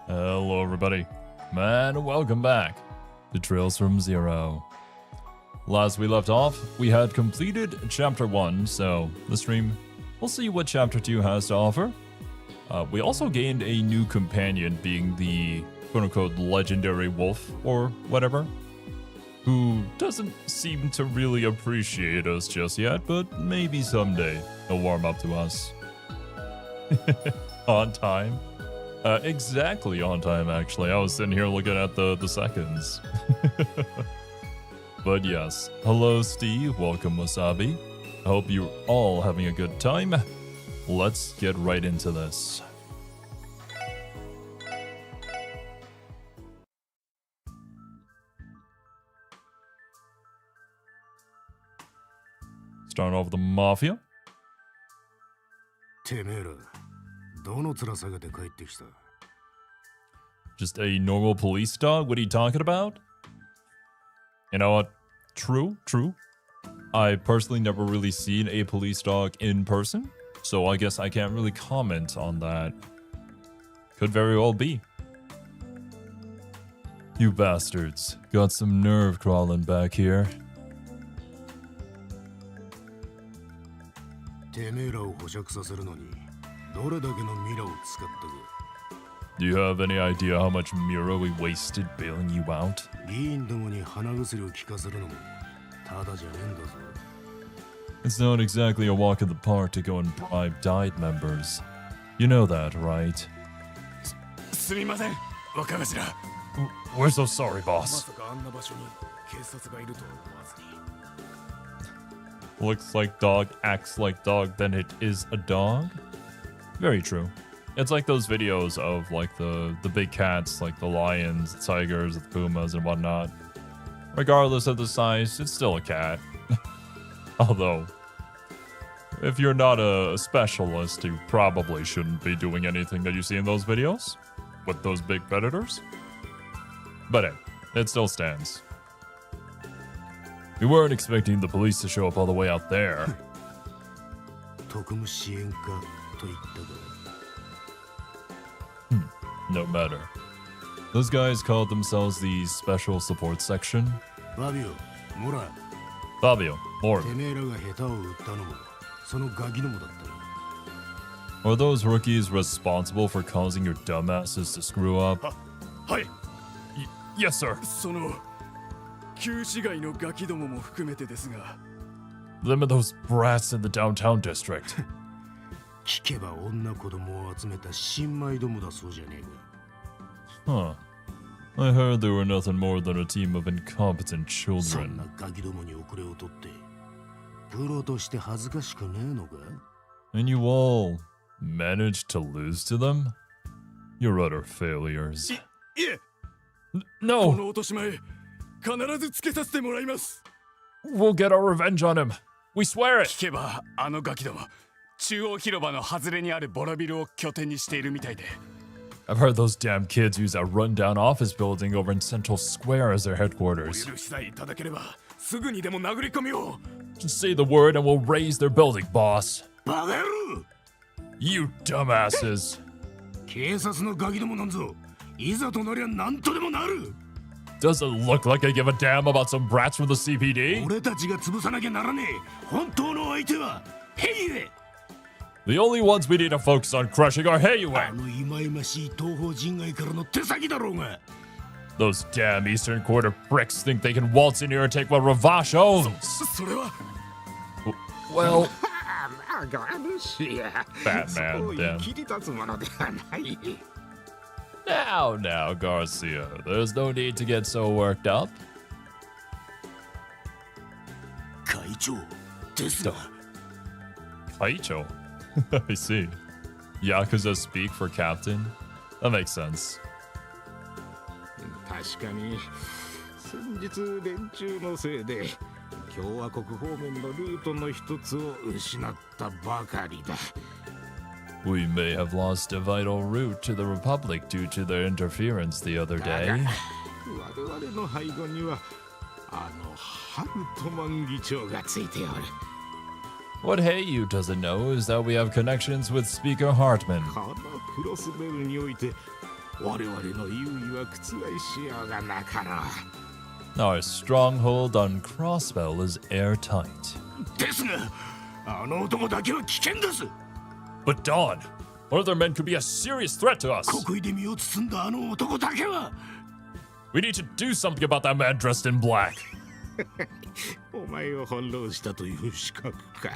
Hello everybody, and welcome back to Trails from Zero. Last we left off, we had completed Chapter 1, so the stream, we'll see what Chapter 2 has to offer. We also gained a new companion, being the quote-unquote legendary wolf, or whatever, who doesn't seem to really appreciate us just yet, but maybe someday he'll warm up to us. On time. Exactly on time, actually. I was sitting here looking at the seconds. But yes, hello Steve, welcome Wasabi. I hope you're all having a good time. Let's get right into this. Starting off with the Mafia. Just a normal police dog? What are you talking about? You know what? True. I personally never really seen a police dog in person, so I guess I can't really comment on that. Could very well be. You bastards. Got some nerve crawling back here. Do you have any idea how much Mira we wasted bailing you out? It's not exactly a walk in the park to go and bribe Diet members. You know that, right? We're so sorry, boss. Looks like dog, acts like dog, then it is a dog? Very true. It's like those videos of like the big cats, like the lions, the tigers, the pumas, and whatnot. Regardless of the size, it's still a cat. Although, if you're not a specialist, you probably shouldn't be doing anything that you see in those videos with those big predators. But hey, it still stands. We weren't expecting the police to show up all the way out there. No matter. Those guys called themselves the Special Support Section. Fabio, Mora. Are those rookies responsible for causing your dumbasses to screw up? Yes, sir. Them and those brats in the downtown district. Huh. I heard they were nothing more than a team of incompetent children. And you all managed to lose to them? You're utter failures. No! We'll get our revenge on him. We swear it! I've heard those damn kids use that rundown office building over in Central Square as their headquarters. Just say the word and we'll raise their building, boss. You dumbasses. Does it look like I give a damn about some brats from the CPD? The only ones we need to focus on crushing are Heiyue. Those damn Eastern Quarter pricks think they can waltz in here and take what Ravash owns. Well... Batman, damn. Now, Garcia. There's no need to get so worked up. Kaicho? I see. Yakuza speak for captain? That makes sense. We may have lost a vital route to the Republic due to their interference the other day. What Heiyue doesn't know is that we have connections with Speaker Hartman. 我々の優位は覆しようがなかろう。 Our stronghold on Crossbell is airtight. ですが、あの男だけは危険です。 But Dawn, one of their men could be a serious threat to us. 国威で身を包んだあの男だけは。 We need to do something about that man dressed in black. お前を翻弄したという資格か。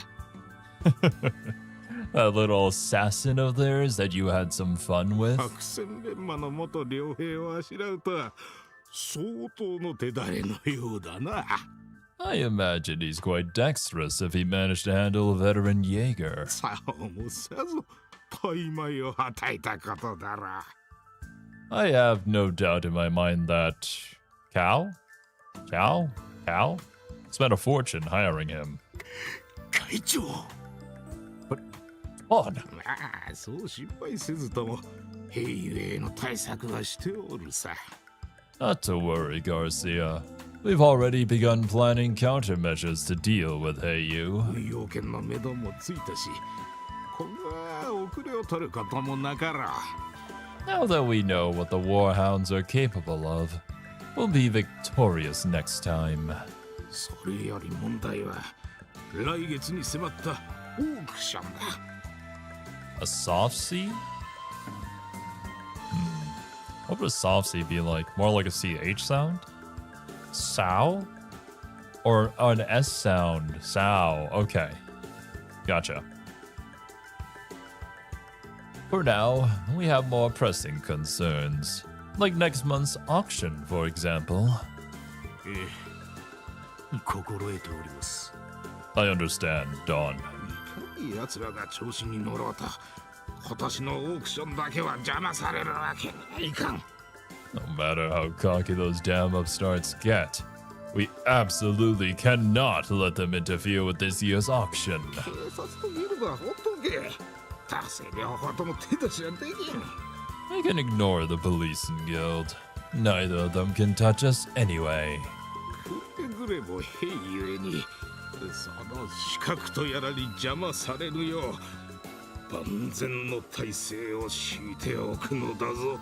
That little assassin of theirs that you had some fun with. 白線連盟の元両兵をあしらうとは相当の手だれのようだな。 I imagine he's quite dexterous if he managed to handle a veteran Jaeger. さあもさぞ大枚をはたいたことだろう。 I have no doubt in my mind that Cal spent a fortune hiring him. 会長。 On. まあそう心配せずとも兵ゆえの対策はしておるさ。 Not to worry, Garcia. We've already begun planning countermeasures to deal with Heiyu. 運用権の目処もついたし、これは遅れを取ることもなかろう。 Now that we know what the Warhounds are capable of, we'll be victorious next time. それより問題は来月に迫ったオークションだ。 A soft C? What would a soft C be like? More like a CH sound? Sow? Or an S sound? Sow. Okay. Gotcha. For now, we have more pressing concerns. Like next month's auction, for example. 心得ております。 I understand, Dawn. いかに奴らが調子に乗ろうと、今年のオークションだけは邪魔されるわけにはいかん。 No matter how cocky those damn upstarts get, we absolutely cannot let them interfere with this year's auction. 警察とギルドはほっとけ。達成両方とも手出しはできん。 I can ignore the police and guild. Neither of them can touch us anyway. くれぐれも兵ゆえに、その資格とやらに邪魔されぬよう、万全の体制を敷いておくのだぞ。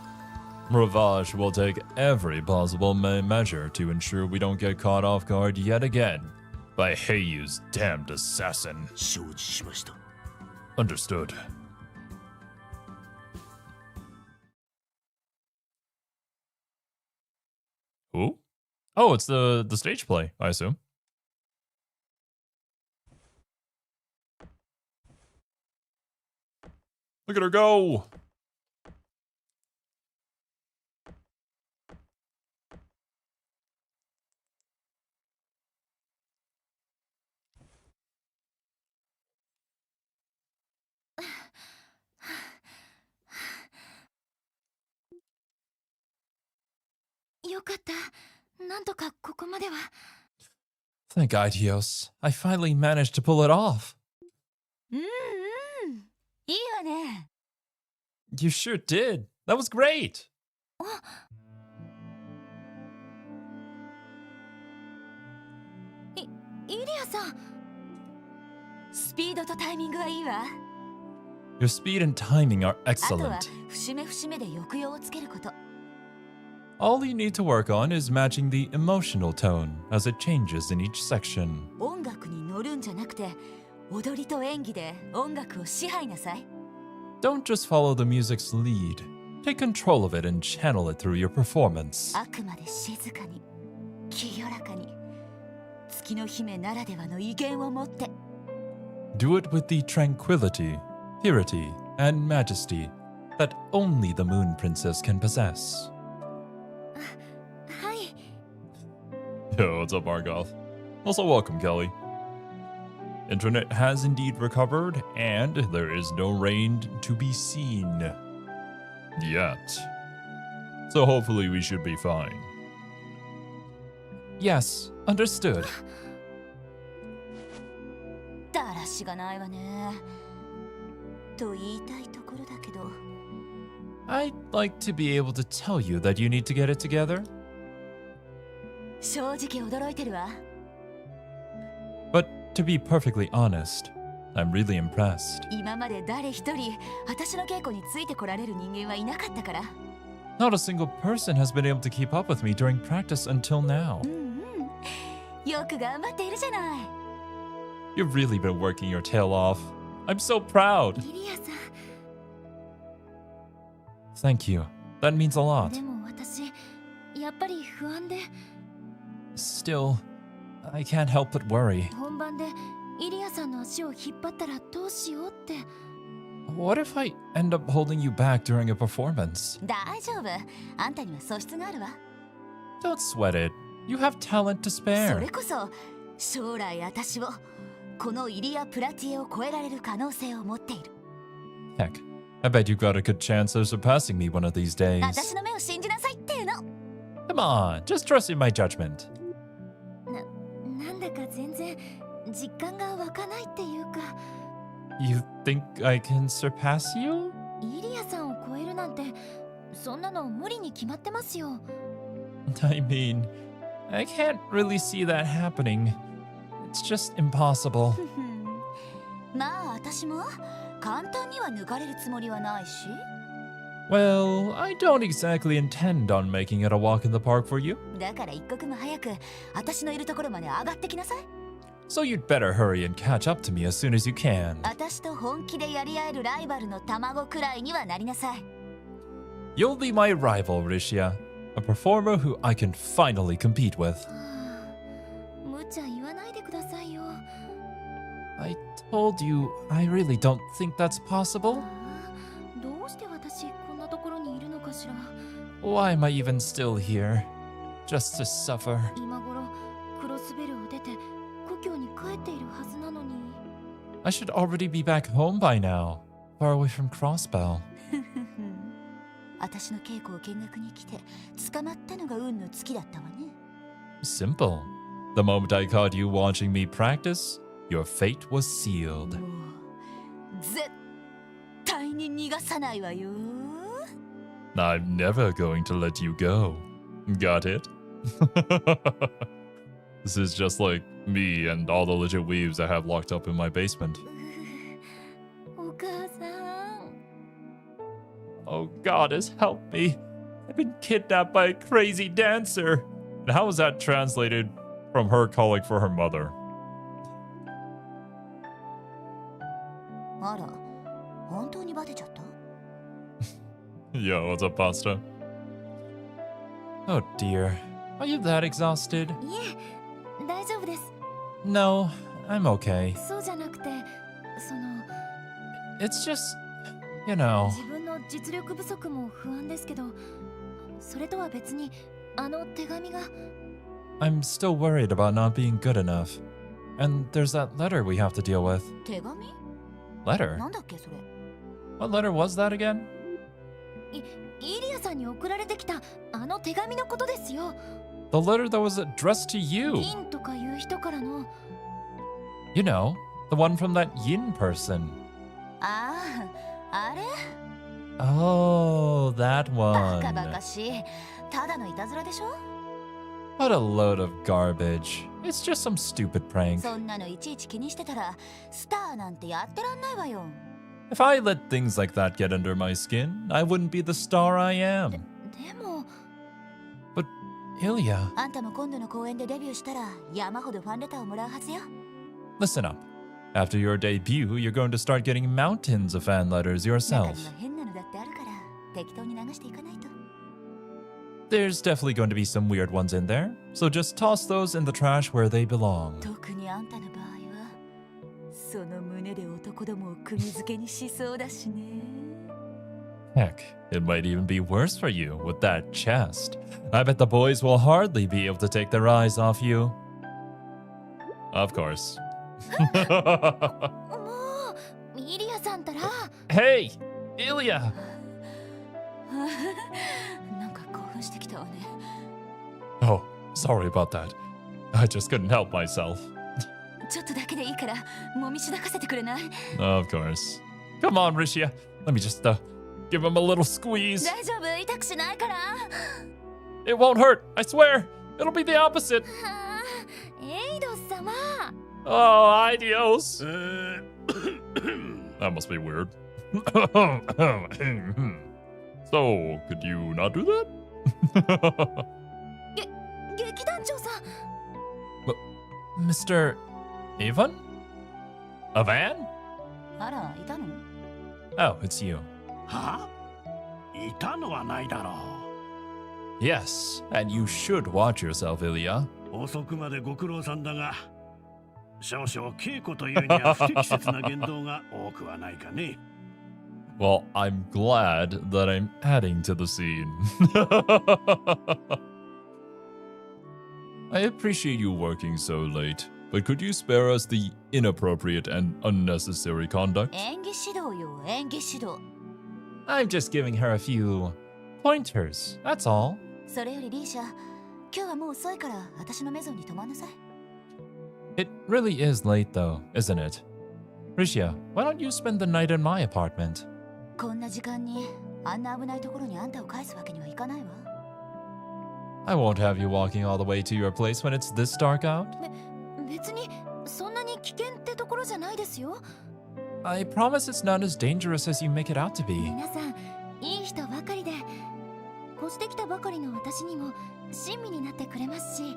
Ravage will take every possible measure to ensure we don't get caught off guard yet again by Heiyu's damned assassin. 承知しました。 Understood. Who? Oh, it's the stage play, I assume. Look at her go! Thank Idios. I finally managed to pull it off. You sure did. That was great. Your speed and timing are excellent. All you need to work on is matching the emotional tone as it changes in each section. Don't just follow the music's lead. Take control of it and channel it through your performance. Do it with the tranquility, purity, and majesty that only the Moon Princess can possess. Yo, what's up, Margoth? Also, welcome, Kelly. Internet has indeed recovered, and there is no rain to be seen. Yet. So hopefully we should be fine. Yes, understood. I'd like to be able to tell you that you need to get it together. But to be perfectly honest, I'm really impressed. Not a single person has been able to keep up with me during practice until now. よく頑張っているじゃない。 You've really been working your tail off. I'm so proud. イリアさ Thank you. That means a ん、 lot. でも私、やっぱり不安で、 Still, I can't help but worry. 本番でイリアさんの足を引っ張ったらどうしようって。 What if I end up holding you back during a performance? 大丈夫。あんたには素質があるわ。 Don't sweat it. You have talent to そ spare. れこそ将来私をこのイリア・プラティエを超えられる可能性を持っている。 Heck, I bet you've got a good chance of surpassing me one of these days. 私の目を信じなさいっていうの。 Come on, just trust in my judgment. なんだか全然実感が湧かないっていうか。 You think I can surpass you? イリアさんを超えるなんてそんなの無理に決まってますよ。 I mean, I can't really see that happening. It's just impossible. まあ私も簡単には抜かれるつもりはないし。 Well, I don't exactly intend on making it a walk in the park for you. だから一刻も早く私のいるところまで上がってきなさい。 So you'd better hurry and catch up to me as soon as you can. 私と本気でやり合えるライバルの卵くらいにはなりなさい。 You'll be my rival, Rishia. A performer who I can finally compete with. 無茶言わないでくださいよ。 I told you, I really don't think that's possible. どうして私こんなところにいるのかしら。 Why am I even still here? Just to suffer. 今頃クロスベルを出て故郷に帰っているはずなのに。 I should already be back home by now, far away from Crossbell. 私の稽古を見学に来て捕まったのが運の尽きだったわね。 Simple. The moment I caught you watching me practice, your fate was sealed. もう絶対に逃がさないわよ。 I'm never going to let you go. Got it? This is just like me and all the legit weebs I have locked up in my basement. お母さん。 Oh, Goddess, help me. I've been kidnapped by a crazy dancer. And how is that translated from her calling for her mother? あら、本当にバテちゃった？ Yo, what's up, Pasta? Oh dear. Are you that exhausted? いえ、大丈夫です。 No, I'm okay. そうじゃなくて、その It's just, you know. 自分の実力不足も不安ですけど、それとは別にあの手紙が。 I'm still worried about not being good enough. And there's that letter we have to deal with. 手紙？ Letter? なんだっけそれ？ What letter was that again? イリアさんに送られてきたあの手紙のことですよ。 The letter that was addressed to you. インとかいう人からの。 You know, the one from that Yin person. ああ、あれ？ Oh, that バカ one. バカしい。ただのいたずらでしょ？ What a load of garbage. It's just some stupid prank. そんなのいちいち気にしてたらスターなんてやってらんないわよ。 If I let things like that get under my skin, I wouldn't be the star I am. でも But, Ilya, あんたも今度の公演でデビューしたら山ほどファンレターをもらうはずよ。 listen up. After your debut, you're going to start getting mountains of fan letters 中 yourself. には変なのだってあるから適当に流していかないと。 There's definitely going to be some weird ones in there, so just toss those in the trash where they belong. 特にあんたの場合はその胸で男どもを釘付けにしそうだしね。 Heck, it might even be worse for you with that chest. I bet the boys will hardly be able to take their eyes off you. Of course. もうイリアさんたら Hey, Ilya! なんか興奮してきたわね。 Oh, sorry about that. I just couldn't help myself. ちょっとだけでいいからもみしだかせてくれない？ Of course. Come on, Rishia. Let me just give him a little squeeze. 大丈夫？痛くしないから。 It won't hurt, I swear. It'll be the opposite. はあ、エイド様。 Oh, adios. That must be weird. So, could you not do that? 劇団長さん Mr. Avon? A van? あらいたの Oh, it's you. はあ、いたのはないだろ Yes, and you should watch yourself, Ilya. う。遅くまでご苦労さんだが、少々稽古というには不適切な言動が多くはないかね。Well, I'm glad that I'm adding to the scene. I appreciate you working so late, but could you spare us the inappropriate and unnecessary conduct? 演技指導よ演技指導 I'm just giving her a few pointers, that's all. それよりリーシャ今日はもう遅いから私のメゾンに泊まんなさい It really is late though, isn't it? Risha, why don't you spend the night in my apartment? こんな時間にあんな危ないところにあんたを返すわけにはいかないわ I won't have you walking all the way to your place when it's this dark out. 別にそんなに危険ってところじゃないですよ I promise it's not as dangerous as you make it out to be. 皆さんいい人ばかりで越してきたばかりの私にも親身になってくれますし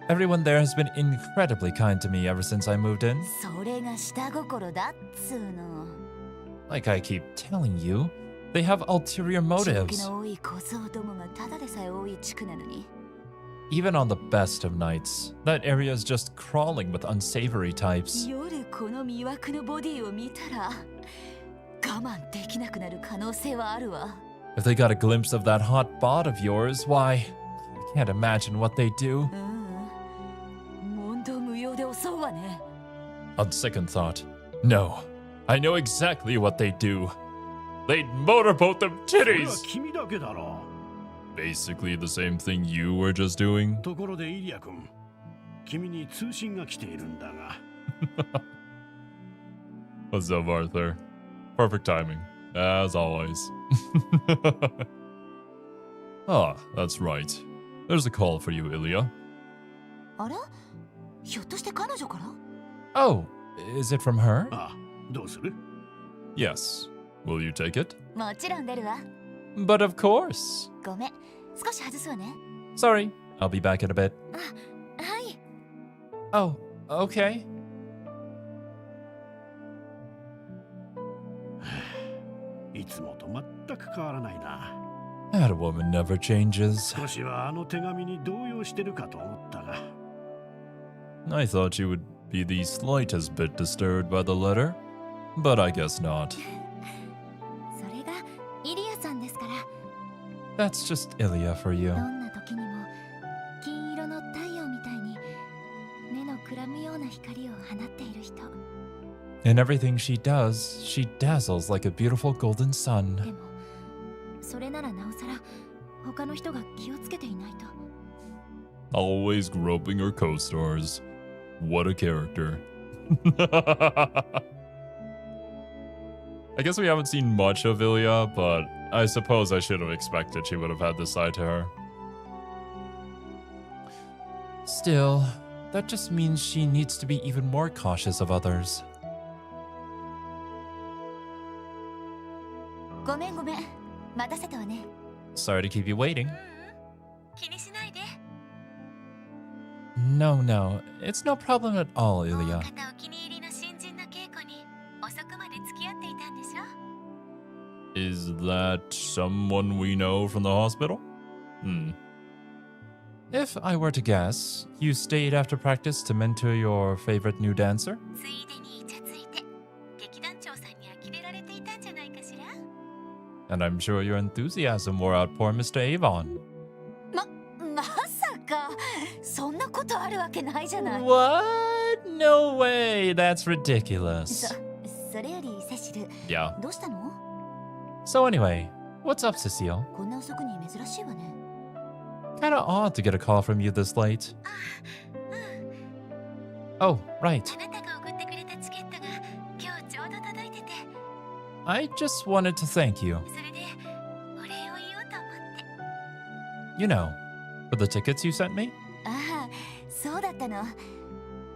Everyone there has been incredibly kind to me ever since I moved in. それが下心だっつうの Like I keep telling you, they have ulterior 血気 motives. の多い小僧どもがただでさえ多い地区なのに Even on the best of nights, that area is just crawling with unsavory types. 夜この魅惑のボディを見たら我慢できなくなる可能性はあるわ If they got a glimpse of that hot bod of yours, why, I can't imagine what they'd do. 問答無用で襲うわね On second thought, no. I know exactly what they'd do. They'd motorboat them それは titties! 君だけだろ Basically the same thing you were just doing. う。ところでイリア君、君に通信が来ているんだが。What's up, Arthur? Perfect timing, as always. Ah, that's right. There's a call for you, Ilya. あらひょっとして彼女から Oh, is it from her? ああ、どうする Yes. Will you take it? もちろん出るわ But of course. ごめん少し外すわね Sorry, I'll be back in a bit. はい Oh, okay. いつもと全く変わらないな。 That woman never changes. 少しはあの手紙に動揺してるかと思ったが。 I thought you would be the slightest bit disturbed by the letter, but I guess not. それがイリアさんですから That's just Ilya for you. どんな時にも金色の太陽みたいに目のくらむような光を放っている人 In everything she does, she dazzles like a beautiful golden で sun. もそれならなおさら他の人が気をつけていないと Always groping her co-stars. What a character. I guess we haven't seen much of Ilya, but I suppose I should have expected she would have had this side to her. Still, that just means she needs to be even more cautious of others. ごめんごめん待たせたわね Sorry to keep you waiting. 気にしないで No, no, it's no problem at all, もう Ilya. 片お気に入りの新人の稽古に遅くまで付き合っていたんでしょ Is that someone we know from the hospital? If I were to guess, you stayed after practice to mentor your favorite new dancer? ついでにイチャついて劇団長さんに呆れられていたんじゃないかしら And I'm sure your enthusiasm wore out poor Mr. Avon. まさかそんなことあるわけないじゃない What? No way, that's ridiculous. それよりセシル Yeah. どうしたの So anyway, what's up, Cecile? こんな遅くに珍しいわね Kinda odd to get a call from you this late. Oh, right. あなたが送ってくれたチケットが今日ちょうど届いてて I just wanted to thank you. それでお礼を言おうと思って You know, for the tickets you sent me? ああそうだったの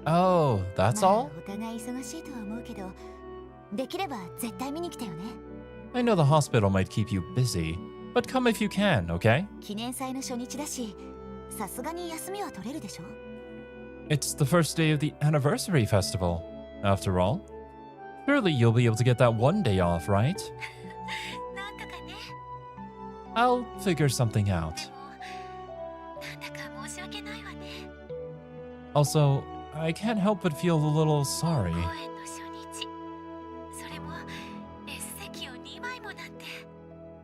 Oh, that's まあ all? お互い忙しいとは思うけどできれば絶対見に来たよね I know the hospital might keep you busy, But come if you can, okay? 記念祭の初日だし、さすがに休みは取れるでしょ？ It's the first day of the anniversary festival, after all. Surely you'll be able to get that one day off, right? なんとかね。 I'll figure something out. でも、なんだか申し訳ないわね。 Also, I can't help but feel a little sorry. 公演の初日。それも S 席を2枚もなんて。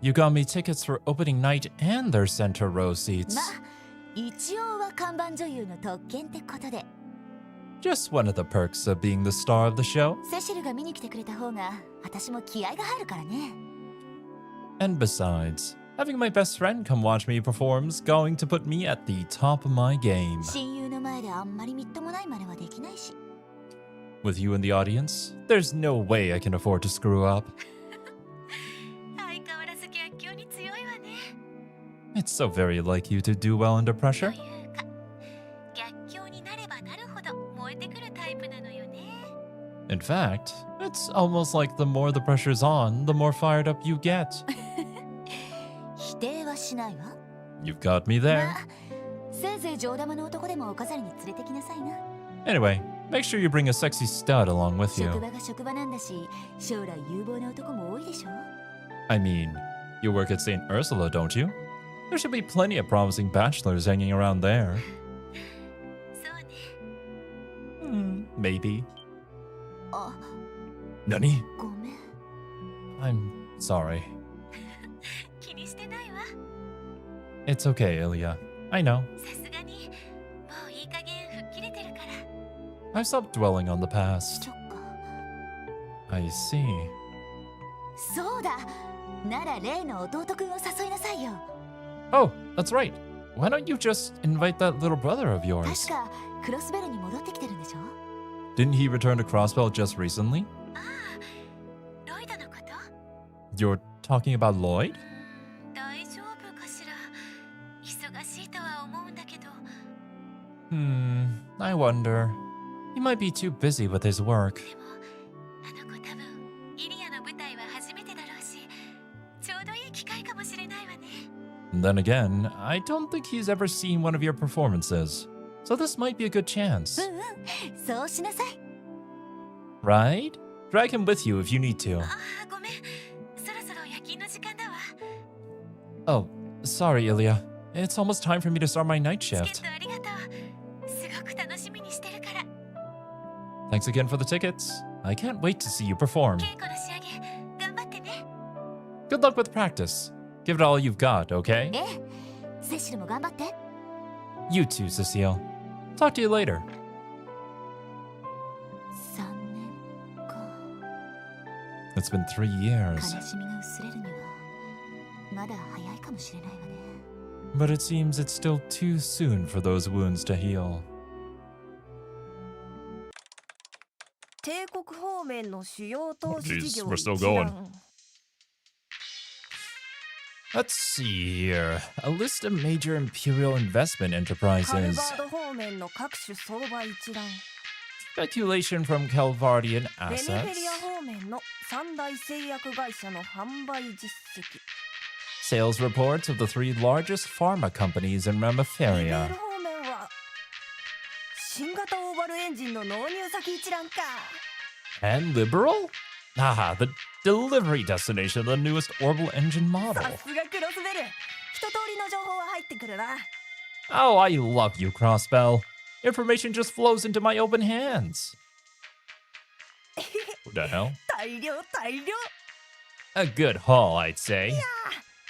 You got me tickets for opening night and their center row seats. まあ、一応は看板女優の特権ってことで。 Just one of the perks of being the star of the show. セシルが見に来てくれた方が、私も気合が入るからね。 And besides, having my best friend come watch me perform's going to put me at the top of my game. 親友の前であんまりみっともない真似はできないし。 With you in the audience, there's no way I can afford to screw up. 相変わらず逆境に強いわね。 It's so very like you to do well under と pressure. いうか、逆境になればなるほど燃えてくるタイプなのよね。 In fact, it's almost like the more the pressure's on, the more fired up you get. 否定はしないわ。 You've got me ま there. あ、せいぜい上玉の男でもお飾りに連れてきなさいな。 Anyway, make sure you bring a sexy stud along with 職 you. 場が職場なんだし、将来有望な男も多いでしょ。 I mean, you work at St. Ursula, don't you? There should be plenty of promising bachelors hanging around there. そうね。Maybe. あ、 Nani? ごめん。 I'm sorry. 気にしてないわ。 It's okay, Ilya. I know. さすがに、もういい加減吹っ切れてるから。 I've stopped dwelling on the past. そっか。 I see. そうだ。なら例の弟くんを誘いなさいよ。 Oh, that's right. Why don't you just invite that little brother of yours? 確かクロスベルに戻ってきてるんでしょ？ Didn't he return to Crossbell just recently? ああ、ロイドのこと？ You're talking about Lloyd? 大丈夫かしら。忙しいとは思うんだけど。 I wonder. He might be too busy with his work. でも、あの子多分イリアの舞台は初めてだろうし、ちょうどいい機会かもしれないわね。 And then again, I don't think he's ever seen one of your performances. So this might be a good chance. そうしなさい。 Right? Drag him with you if you need to. ああ、ごめん。そろそろ夜勤の時間だわ。 Oh, sorry, Ilya. It's almost time for me to start my night チケッ shift. トありがとう。すごく楽しみにしてるから。 Thanks again for the tickets. I can't wait to see you perform. 稽古の仕上げ、頑張ってね。 Good luck with practice. Give it all you've got, okay? ええ、セシルも頑張って。 You too, Cecile. Talk to you later. 3年か。 It's been 3 years, 悲しみが薄れるにはまだ早いかもしれないわね。 but it seems it's still too soon for those wounds to heal. 帝国方面の主要投資 jeez, 事業 we're still 一 going. 覧 Let's see here. A list of major imperial investment カル enterprises. バード方面の各種相場一覧 Speculation from Calvardian ベネフェ assets. リア方面の三大製薬会社の販売実績 Sales reports of the 3 largest pharma companies in リベル Ramaferia. 方面は新型オーバルエンジンの納入先一覧か And liberal? Ah, the delivery destination of the newest orbital engine model. さすがクロスベル一通りの情報は入ってくるな Oh, I love you, Crossbell. Information just flows into my open hands. What the hell? 大量大量 A good haul, I'd say.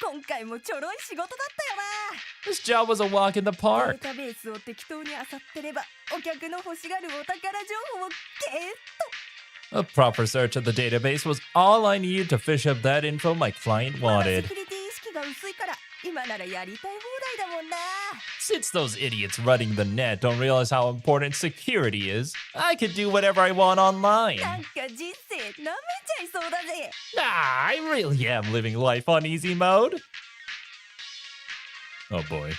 今回もちょろい仕事だったよ This job was a walk in the なデ park. ータベースを適当に漁ってればお客の欲しがるお宝情報をゲッ A proper search of the database was all I needed to fish up that info my client とまだセ wanted. キュリティ意識が薄いから今ならやりたい放題だもんな Since those idiots running the net don't realize how important security is, I could do whatever I want online. なんか人生舐めちゃいそうだぜ Ah, I really am living life on easy mode. Oh boy.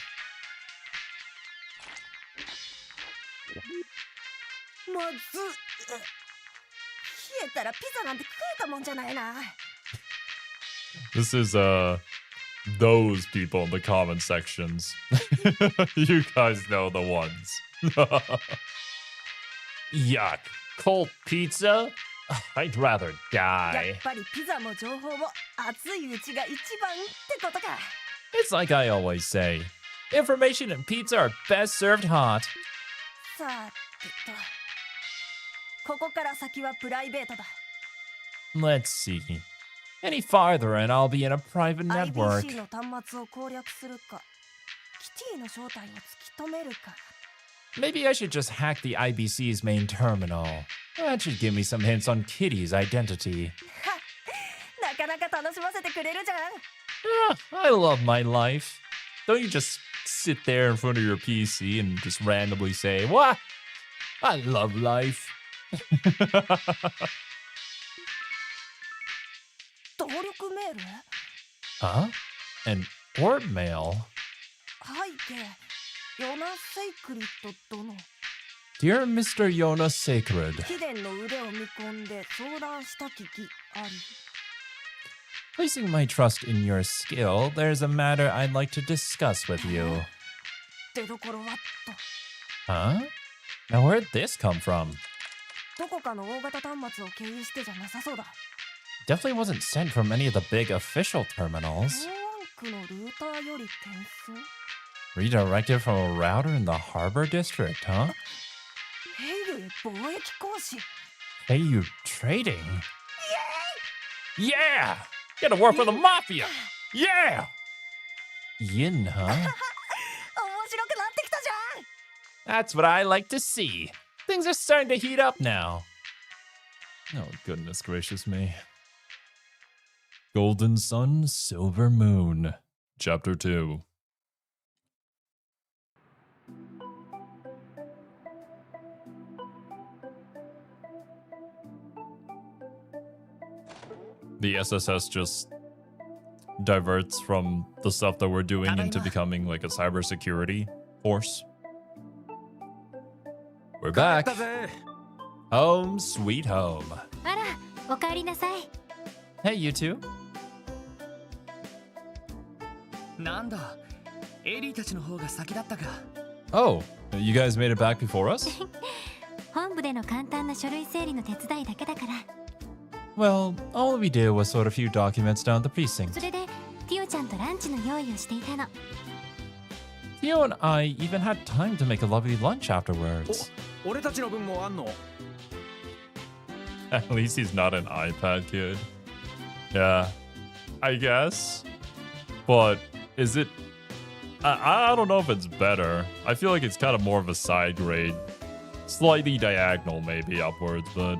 まず冷えたらピザなんて食えたもんじゃないな This is Those people in the comment sections. You guys know the ones. Yuck. Cold pizza? I'd rather やっ die. ぱりピザも情報も熱いうちが一番ってことか。 It's like I always say. Information and pizza are best served hot. さてと、ここから先はプライベートだ。 Let's see. Any farther and I'll be in a private network. IBC の端末を攻略するか、キティの正体を突き止めるか。 Maybe I should just hack the IBC's main terminal. That should give me some hints on Kitty's identity. なかなか楽しませてくれるじゃん。 I love my life. Don't you just sit there in front of your PC and just randomly say, "What? I love life." 登録メール？ Huh? An orb mail? 背景、ヨナ・セイクリット殿。 Dear Mr. Yona Sacred, 貴殿の腕を見込んで相談したききあり。 placing my trust in your skill, there's a matter I'd like to discuss with you. 出どころはっと。 Huh? Now where'd this come from? どこかの大型端末を経由してじゃなさそうだ。 Definitely wasn't sent from any of the big official terminals. 港湾区のルーターより転送？ Redirected from a router in the Harbor District, huh? ヘイルへ貿易行使。 Hey, you trading? Yeah! Get to work for the mafia! Yeah! Yin, huh? 面白くなってきたじゃん。 That's what I like to see. Things are starting to heat up now. Oh, goodness gracious me. Golden Sun, Silver Moon. Chapter 2. The SSS just diverts from the stuff that we're doing into becoming like a cybersecurity force. We're back. Home sweet home. あら、おかえりなさい。 Hey, you two. なんだ、エリーたちの方が先だったか。 Oh, you guys made it back before us? 本部での簡単な書類整理の手伝いだけだから。 Well, all we did was sort a few documents down at the precinct. それで、ティオちゃんとランチの用意をしていたの。 Theo and I even had time to make a lovely lunch afterwards. 俺たちの分もあんの？ At least he's not an iPad kid. Yeah, I guess. But is it... I don't know if it's better. I feel like it's kind of more of a side grade. Slightly diagonal maybe upwards, but...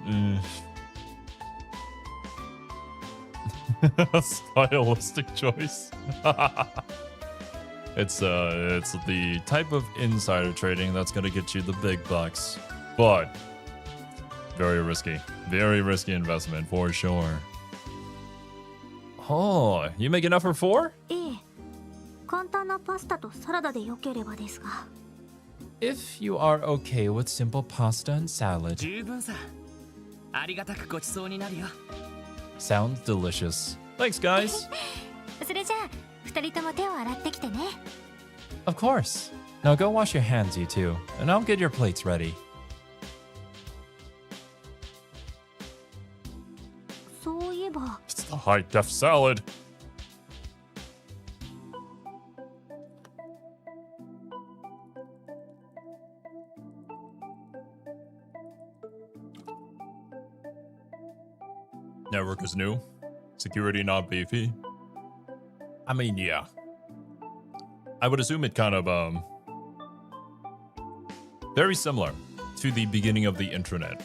Stylistic choice. It's the type of insider trading that's gonna get you the big bucks. But very risky investment for sure. Oh, you make enough for 4? ええ。簡単なパスタとサラダで良ければですが。 If you are okay with simple pasta and salad. 十分さ。ありがたくごちそうになるよ。 Sounds delicious. Thanks, guys. それじゃあ、二人とも手を洗ってきてね。 Of course. Now go wash your hands, you two, and I'll get your plates ready. そういえば、 It's the high def salad. Network is new. Security not beefy. I mean, yeah. I would assume it kind of, very similar to the beginning of the internet.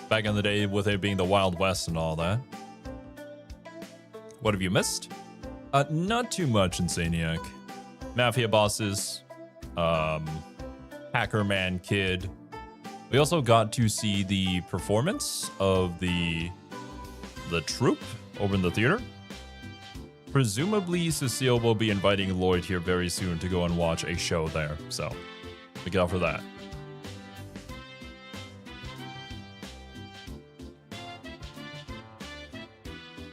Back in the day with it being the Wild West and all that. What have you missed? Not too much, Insaniac. Mafia bosses, Hacker Man Kid. We also got to see the performance of the troupe over in the theater. Presumably, Cecile will be inviting Lloyd here very soon to go and watch a show there. So, look out for that.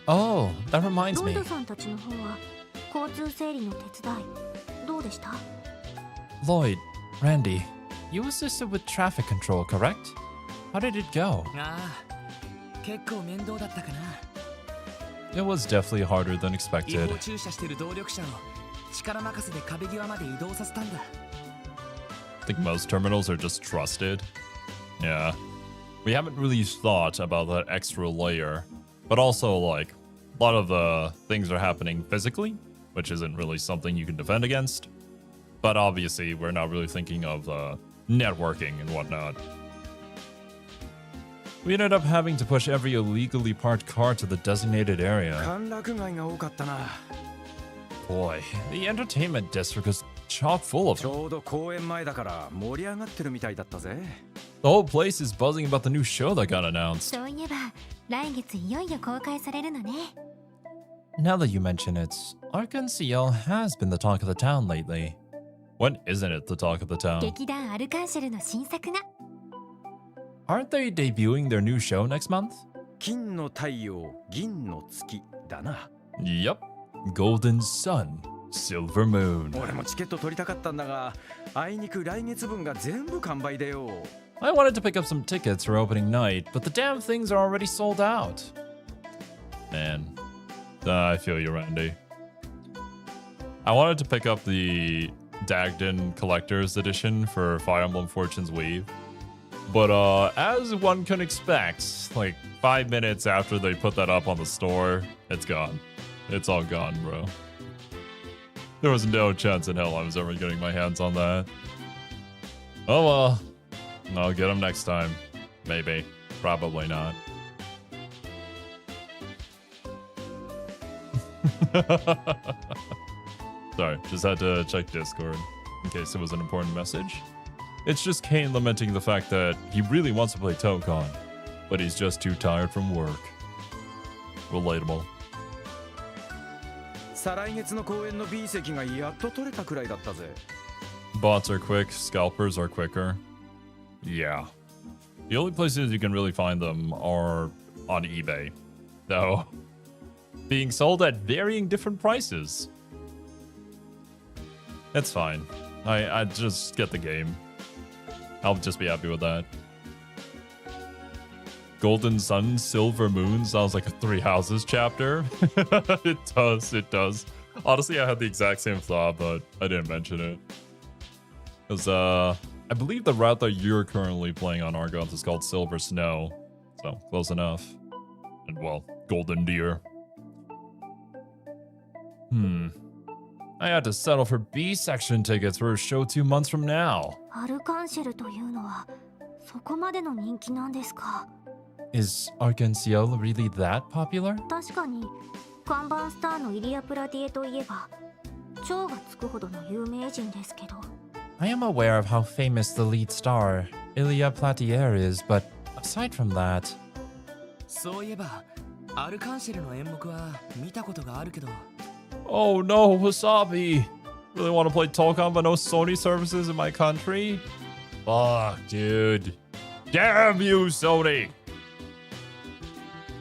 Oh, that reminds ロイ me. ドさんたちの方は交通整理の手伝いどうでした？ Lloyd, Randy, you assisted with traffic control, correct? How did it go? ああ、結構面倒だったかな。 It was definitely harder than 違 expected. 法駐車してる動力車を力任せで壁際まで移動させたんだ。 I think most terminals are just trusted. Yeah. We haven't really thought about that extra layer. But also, like, a lot of the things are happening physically, which isn't really something you can defend against. But obviously, we're not really thinking of networking and whatnot. We ended up having to push every illegally parked car to the designated area. 歓楽街が多かったな。 Boy, the entertainment district was chock full of ち them. ょうど公演前だから盛り上がってるみたいだったぜ。 The whole place is buzzing about the new show that got announced. そういえば来月いよいよ公開されるのね。 Now that you mention it, Arkansas has been the talk of the town lately. When isn't it the talk of the town? 劇団アルカンシェルの新作が。 Aren't they debuting their new show next month? 金の太陽、銀の月だな。 Yep. Golden Sun, Silver Moon. 俺もチケット取りたかったんだが、あいにく来月分が全部完売でよ。 I wanted to pick up some tickets for opening night, but the damn things are already sold out. Man, I feel you, Randy. I wanted to pick up the Dagden Collector's Edition for Fire Emblem Fortune's Weave. But as one can expect, like 5 minutes after they put that up on the store, it's gone. It's all gone, bro. There was no chance in hell I was ever getting my hands on that. Oh well. I'll get them next time. Maybe. Probably not. Sorry, just had to check Discord in case it was an important message. It's just Kane lamenting the fact that he really wants to play Tokon, but he's just too tired from work. Relatable. 再来月の公演の B 席がやっと取れたくらいだったぜ。 Bots are quick, scalpers are quicker. Yeah. The only places you can really find them are on eBay, though. Being sold at varying different prices. That's fine. I just get the game. I'll just be happy with that. Golden Sun, Silver Moon sounds like a Three Houses chapter. It does. Honestly, I had the exact same thought, but I didn't mention it. Because, I believe the route that you're currently playing on Argos is called Silver Snow. So, close enough. And, well, Golden Deer. I had to settle for B section tickets for a show 2 months from now. アルカンシェルというのはそこまでの人気なんですか？ Is Arkansas really that popular? 確かに看板スターのイリア・プラティエといえば超がつくほどの有名人ですけど。 I am aware of how famous the lead star, Ilya Platier, is, but aside from that... そういえばアルカンシェルの演目は見たことがあるけど。 Oh no, Wasabi! Really want to play Tokon but no Sony services in my country? Fuck, dude. Damn you, Sony!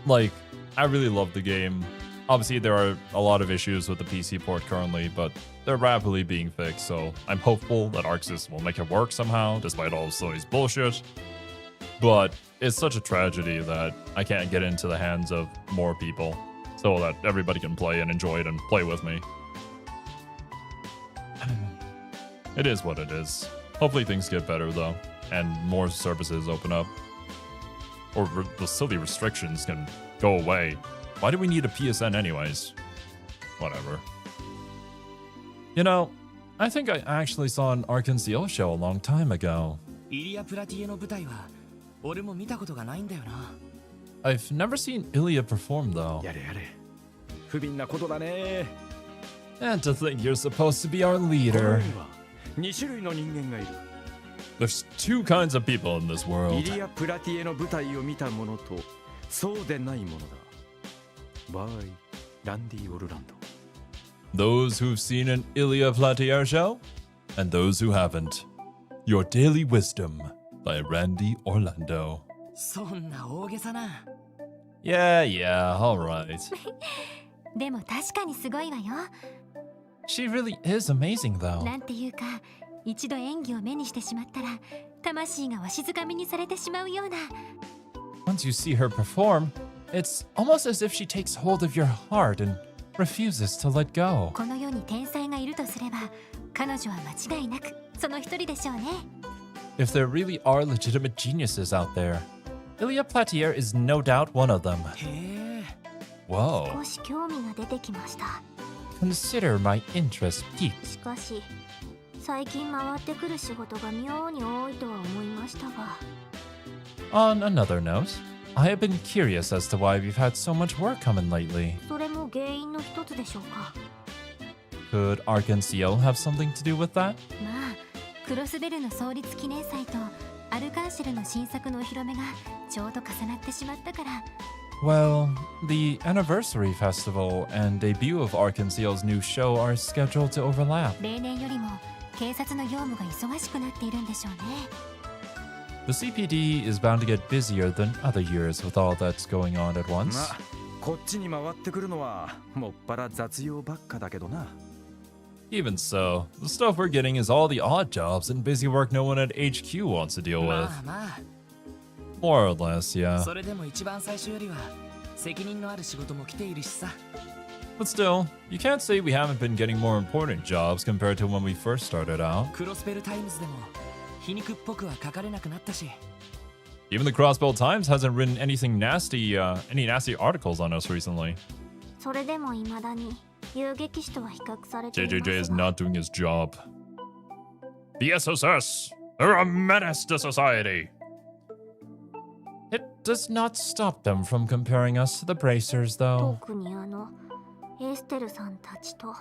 Like, I really love the game. Obviously, there are a lot of issues with the PC port currently, but they're rapidly being fixed, so I'm hopeful that Arc System will make it work somehow, despite all of Sony's bullshit. But it's such a tragedy that I can't get into the hands of more people, so that everybody can play and enjoy it and play with me. It is what it is. Hopefully things get better, though, and more services open up. Or the silly restrictions can go away. Why do we need a PSN anyways? Whatever. You know, I think I actually saw an Arkansas show a long time ago. イリア・プラティエの舞台は俺も見たことがないんだよな。 I've never seen Ilya perform, though. やれやれ。不憫なことだね。 And to think you're supposed to be our この leader. 世には2種類の人間がいる。 There's two kinds of people in this イ world. リア・プラティエの舞台を見た者とそうでない者だ。バイ、ランディ・オルランド。 Those who've seen an Ilya Platier show, and those who haven't. Your Daily Wisdom by Randy Orlando. そんな大げさな。 Yeah, alright. でも確かにすごいわよ。She really is amazing, though. なんていうか、一度演技を目にしてしまったら魂がわしづかみにされてしまうような。 Once you see her perform, it's almost as if she takes hold of your heart and refuses to let go. この世に天才がいるとすれば、彼女は間違いなくその一人でしょうね。 If there really are legitimate geniuses out there, Ilya Platier is no doubt one of them. へえ。 Whoa. 少し興味が出てきました。 Consider my interest piqued. しかし、最近回ってくる仕事が妙に多いとは思いましたが。 On another note, I have been curious as to why we've had so much work coming lately. それも原因の一つでしょうか。 Could Arkansio have something to do with that? まあ、クロスベルの創立記念祭とアルカンシェルの新作のお披露目がちょうど重なってしまったから。 Well, the anniversary festival and debut of Arkansio's new show are scheduled to overlap. 例年よりも警察の業務が忙しくなっているんでしょうね。 The CPD is bound to get busier than other years with all that's going on at once. まあこっちに回ってくるのはもっぱら雑用ばっかだけどな。 Even so, the stuff we're getting is all the odd jobs and busy work no one at HQ wants to deal ま with. あまあ。 More or less, yeah. それでも一番最初よりは責任のある仕事も来ているしさ。 But still, you can't say we haven't been getting more important jobs compared to when we first started out. クロスベルタイムズでも皮肉っぽくは書かれなくなったし。 Even the Crossbell Times hasn't written anything nasty, any nasty articles on us recently. それでも未だに遊撃士とは比較されています JJJ is が。 not doing his job. The SSS! They're a menace to society! It does not stop them from comparing us to the Bracers, though. 特にエステルさんたちと。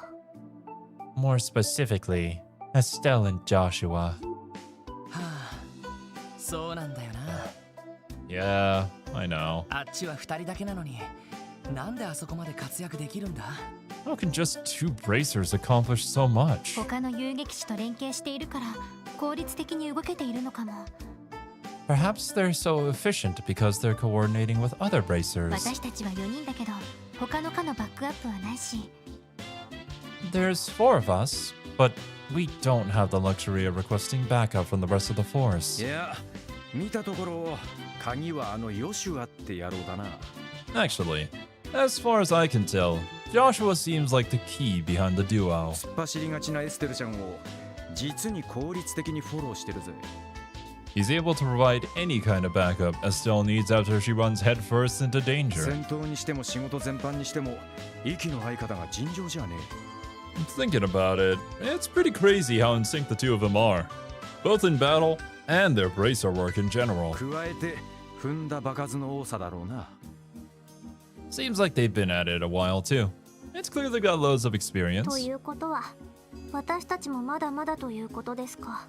More specifically, Estelle and Joshua. はあ、そうなんだよな。 Yeah, I know. あっちは2人だけなのに、なんであそこまで活躍できるんだ？ How can just two Bracers accomplish so much? 他の遊撃士と連携しているから効率的に動けているのかも。 Perhaps they're so efficient because they're coordinating with other Bracers. 私たちは4人だけど他の課のバックアップはないし。 There's 4 of us, but we don't have the luxury of requesting backup from the rest of the force. いや見たところ鍵はヨシュアって野郎だな。 Actually, as far as I can tell, Joshua seems like the key behind the duo. 突っ走りがちなエステルちゃんを実に効率的にフォローしてるぜ。 He's able to provide any kind of backup Estelle needs after she runs headfirst into danger. 戦闘にしても仕事全般にしても息の合い方が尋常じゃね Thinking about it, it's pretty crazy how in sync the two of them are. Both in battle and their bracer work in general. え。加えて踏んだ場数の多さだろうな。 Seems like they've been at it a while too. It's clear they've got loads of と experience. いうことは私たちもまだまだということですか。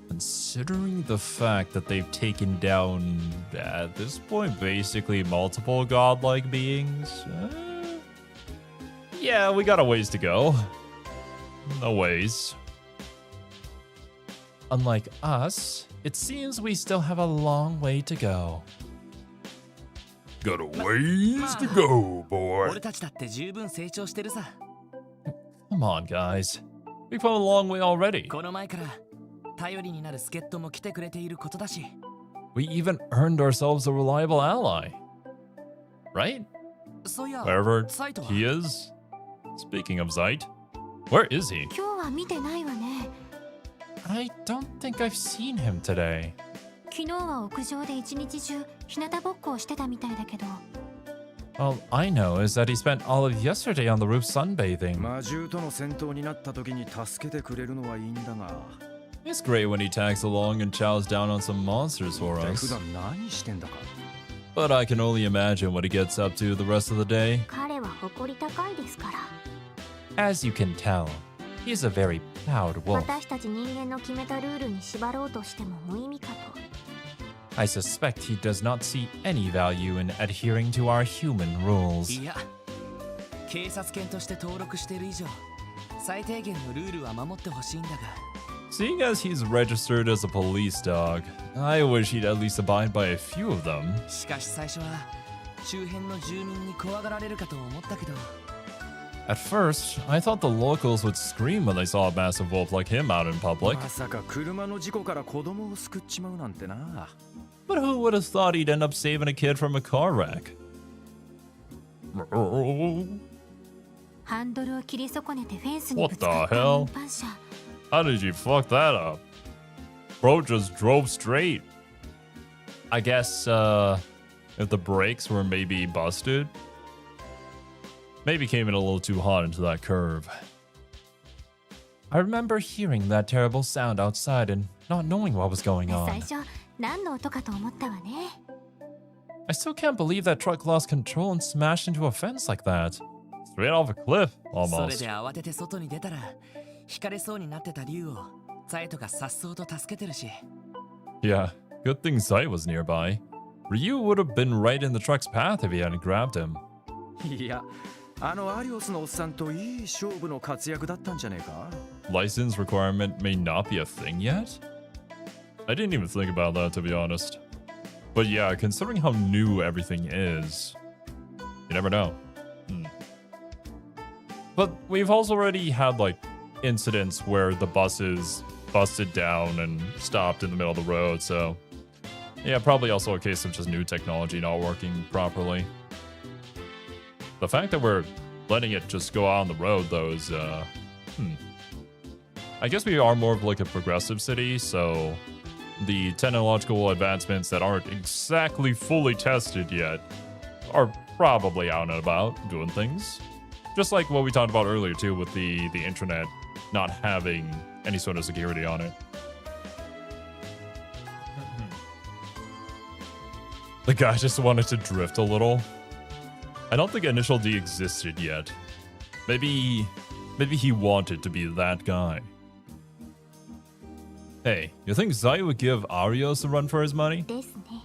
Considering the fact that they've taken down, at this point, basically multiple godlike beings, yeah, we got a ways to go. A ways. Unlike us, it seems we still have a long way to go. Got a ways to go, boy. 俺たちだって十分成長してるさ。 Come on, guys. We've come a long way already. この前から頼りになる助っ人も来てくれていることだし。 We even earned ourselves a reliable ally. Right? そういや、 Wherever サイトは he is. Speaking of Zeit, where is he? 今日は見てないわね。 I don't think I've seen him today. 昨日は屋上で一日中日向ぼっこをしてたみたいだけど。 All I know is that he spent all of yesterday on the roof sunbathing. 魔獣との戦闘になった時に助けてくれるのはいいんだが。 It's great when he tags along and chows down on some monsters for 普 us. 段何してんだか。 But I can only imagine what he gets up to the rest of the day. 彼は誇り高いですから。 As you can tell, he's a very proud wolf. 私たち人間の決めたルールに縛ろうとしても無意味かと。 I suspect he does not see any value in adhering to our human rules. いや、警察犬として登録している以上、最低限のルールは守ってほしいんだが。 Seeing as he's registered as a police dog, I wish he'd at least abide by a few of them. しかし最初は周辺の住民に怖がられるかと思ったけど、At first, I thought the locals would scream when they saw a massive wolf like him out in public. まさか車の事故から子供を救っちまうなんてな。 But who would have thought he'd end up saving a kid from a car wreck? ハンドルを切り損ねてフェンスにぶ What つ the かった hell? 運搬車。 How did you fuck that up? Bro just drove straight. I guess, if the brakes were maybe busted, maybe came in a little too hot into that curve. I remember hearing that terrible sound outside and not knowing what was going 最 on. 初何の音かと思ったわね。 I still can't believe that truck lost control and smashed into a fence like that. Straight off a cliff, それ almost. で慌てて外に出たら引かれそうになってた竜をザイトが颯爽と助けてるし。 Yeah, good thing Zai was nearby. Ryu would have been right in the truck's path if he hadn't grabbed him. いや、あのアリオスのおっさんといい勝負の活躍だったんじゃねえか。 License requirement may not be a thing yet? I didn't even think about that, to be honest. But yeah, considering how new everything is, you never know. But we've also already had like incidents where the buses busted down and stopped in the middle of the road, so yeah, probably also a case of just new technology not working properly. The fact that we're letting it just go out on the road, though, is I guess we are more of like a progressive city, so the technological advancements that aren't exactly fully tested yet are probably out and about doing things. Just like what we talked about earlier too, with the internet not having any sort of security on it. The guy just wanted to drift a little. I don't think Initial D existed yet. Maybe he wanted to be that guy. Hey, you think Zai would give Arios a run for his money? ですね。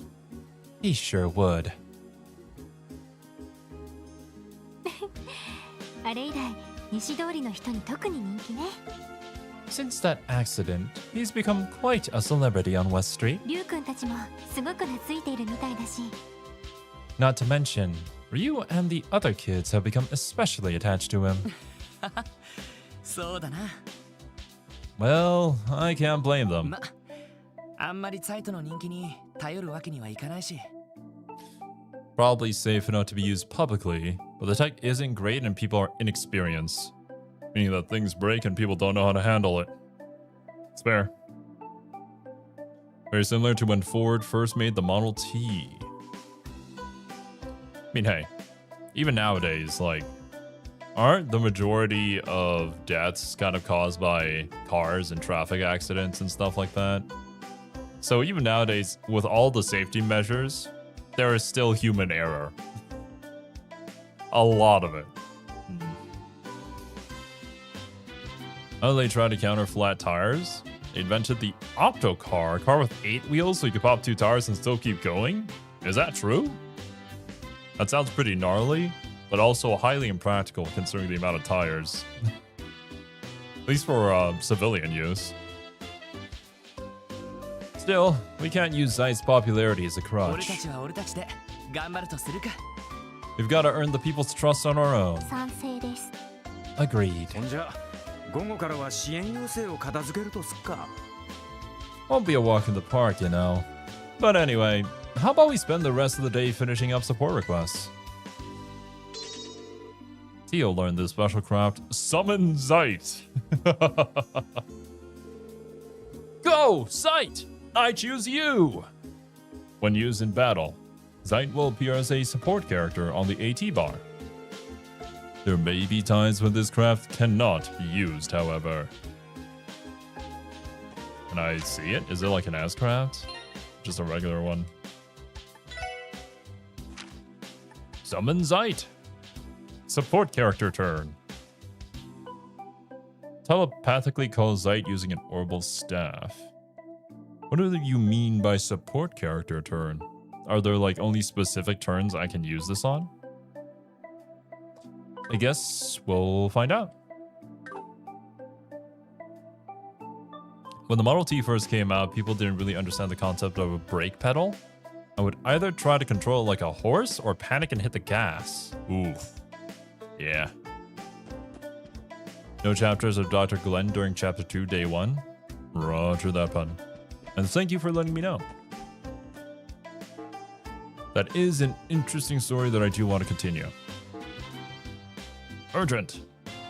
He sure would. あれ以来西通りの人に特に人気ね。 Since that accident, he's become quite a celebrity on West Street. リュウ君たちもすごく懐いているみたいだし。 Not to mention, Ryu and the other kids have become especially attached to him. そうだな。 Well, I can't blame them. ま、あんまりザイトの人気に頼るわけにはいかないし。 Probably safe enough to be used publicly, but the tech isn't great and people are inexperienced. Meaning that things break and people don't know how to handle it. It's fair. Very similar to when Ford first made the Model T. I mean, hey, even nowadays, like, aren't the majority of deaths kind of caused by cars and traffic accidents and stuff like that? So even nowadays, with all the safety measures, there is still human error. A lot of it. How do they try to counter flat tires? They invented the Opto car, a car with 8 wheels so you could pop 2 tires and still keep going? Is that true? That sounds pretty gnarly, but also highly impractical considering the amount of tires. At least for civilian use. Still, we can't use Zai's popularity as a 俺た crutch. ちは俺たちで頑張るとするか。 We've got to earn the people's trust on our own. 賛成です。 Agreed. ほんじゃ、午後からは支援要請を片付けるとすっか。 Won't be a walk in the park, you know. But anyway, how about we spend the rest of the day finishing up support requests? Tio learned this special craft, Summon Zite. Go, Zite! I choose you! When used in battle, Zite will appear as a support character on the AT bar. There may be times when this craft cannot be used, however. Can I see it? Is it like an S craft? Just a regular one. Summon Zite. Support character turn. Telepathically call Zite using an orbital staff. What do you mean by support character turn? Are there like only specific turns I can use this on? I guess we'll find out. When the Model T first came out, people didn't really understand the concept of a brake pedal. I would either try to control it like a horse or panic and hit the gas. Oof. Yeah. No chapters of Dr. Glenn during chapter 2, day 1. Roger that, pun. And thank you for letting me know. That is an interesting story that I do want to continue. Urgent.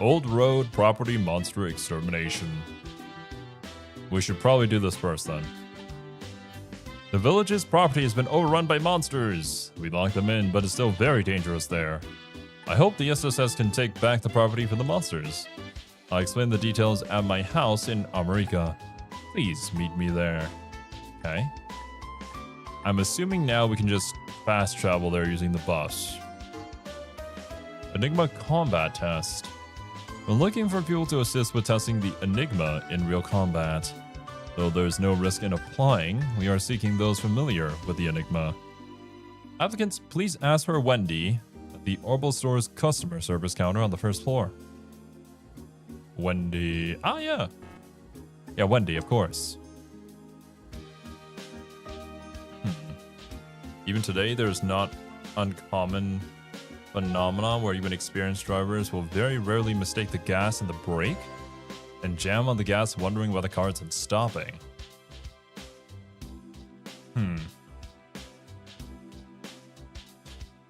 Old Road Property Monster Extermination. We should probably do this first then. The village's property has been overrun by monsters. We locked them in, but it's still very dangerous there. I hope the SSS can take back the property from the monsters. I'll explain the details at my house in America. Please meet me there. Okay. I'm assuming now we can just fast travel there using the bus. Enigma combat test. When looking for people to assist with testing the Enigma in real combat. Though there's no risk in applying, we are seeking those familiar with the Enigma. Applicants, please ask for Wendy at the Orbital Store's customer service counter on the first floor. Wendy. Ah, yeah. Yeah, Wendy, of course. Even today, there's not uncommon phenomenon where even experienced drivers will very rarely mistake the gas and the brake and jam on the gas wondering why the car isn't stopping.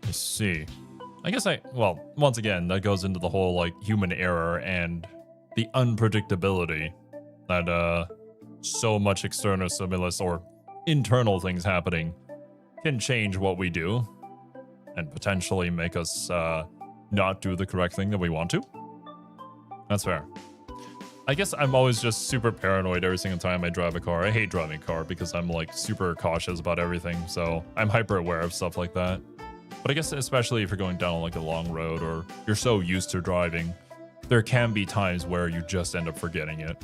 Let's see. I guess well, once again, that goes into the whole, like, human error and the unpredictability that, so much external stimulus or internal things happening can change what we do and potentially make us, not do the correct thing that we want to. That's fair. I guess I'm always just super paranoid every single time I drive a car. I hate driving a car because I'm, like, super cautious about everything, so I'm hyper aware of stuff like that. But I guess especially if you're going down, like, a long road or you're so used to driving, there can be times where you just end up forgetting it.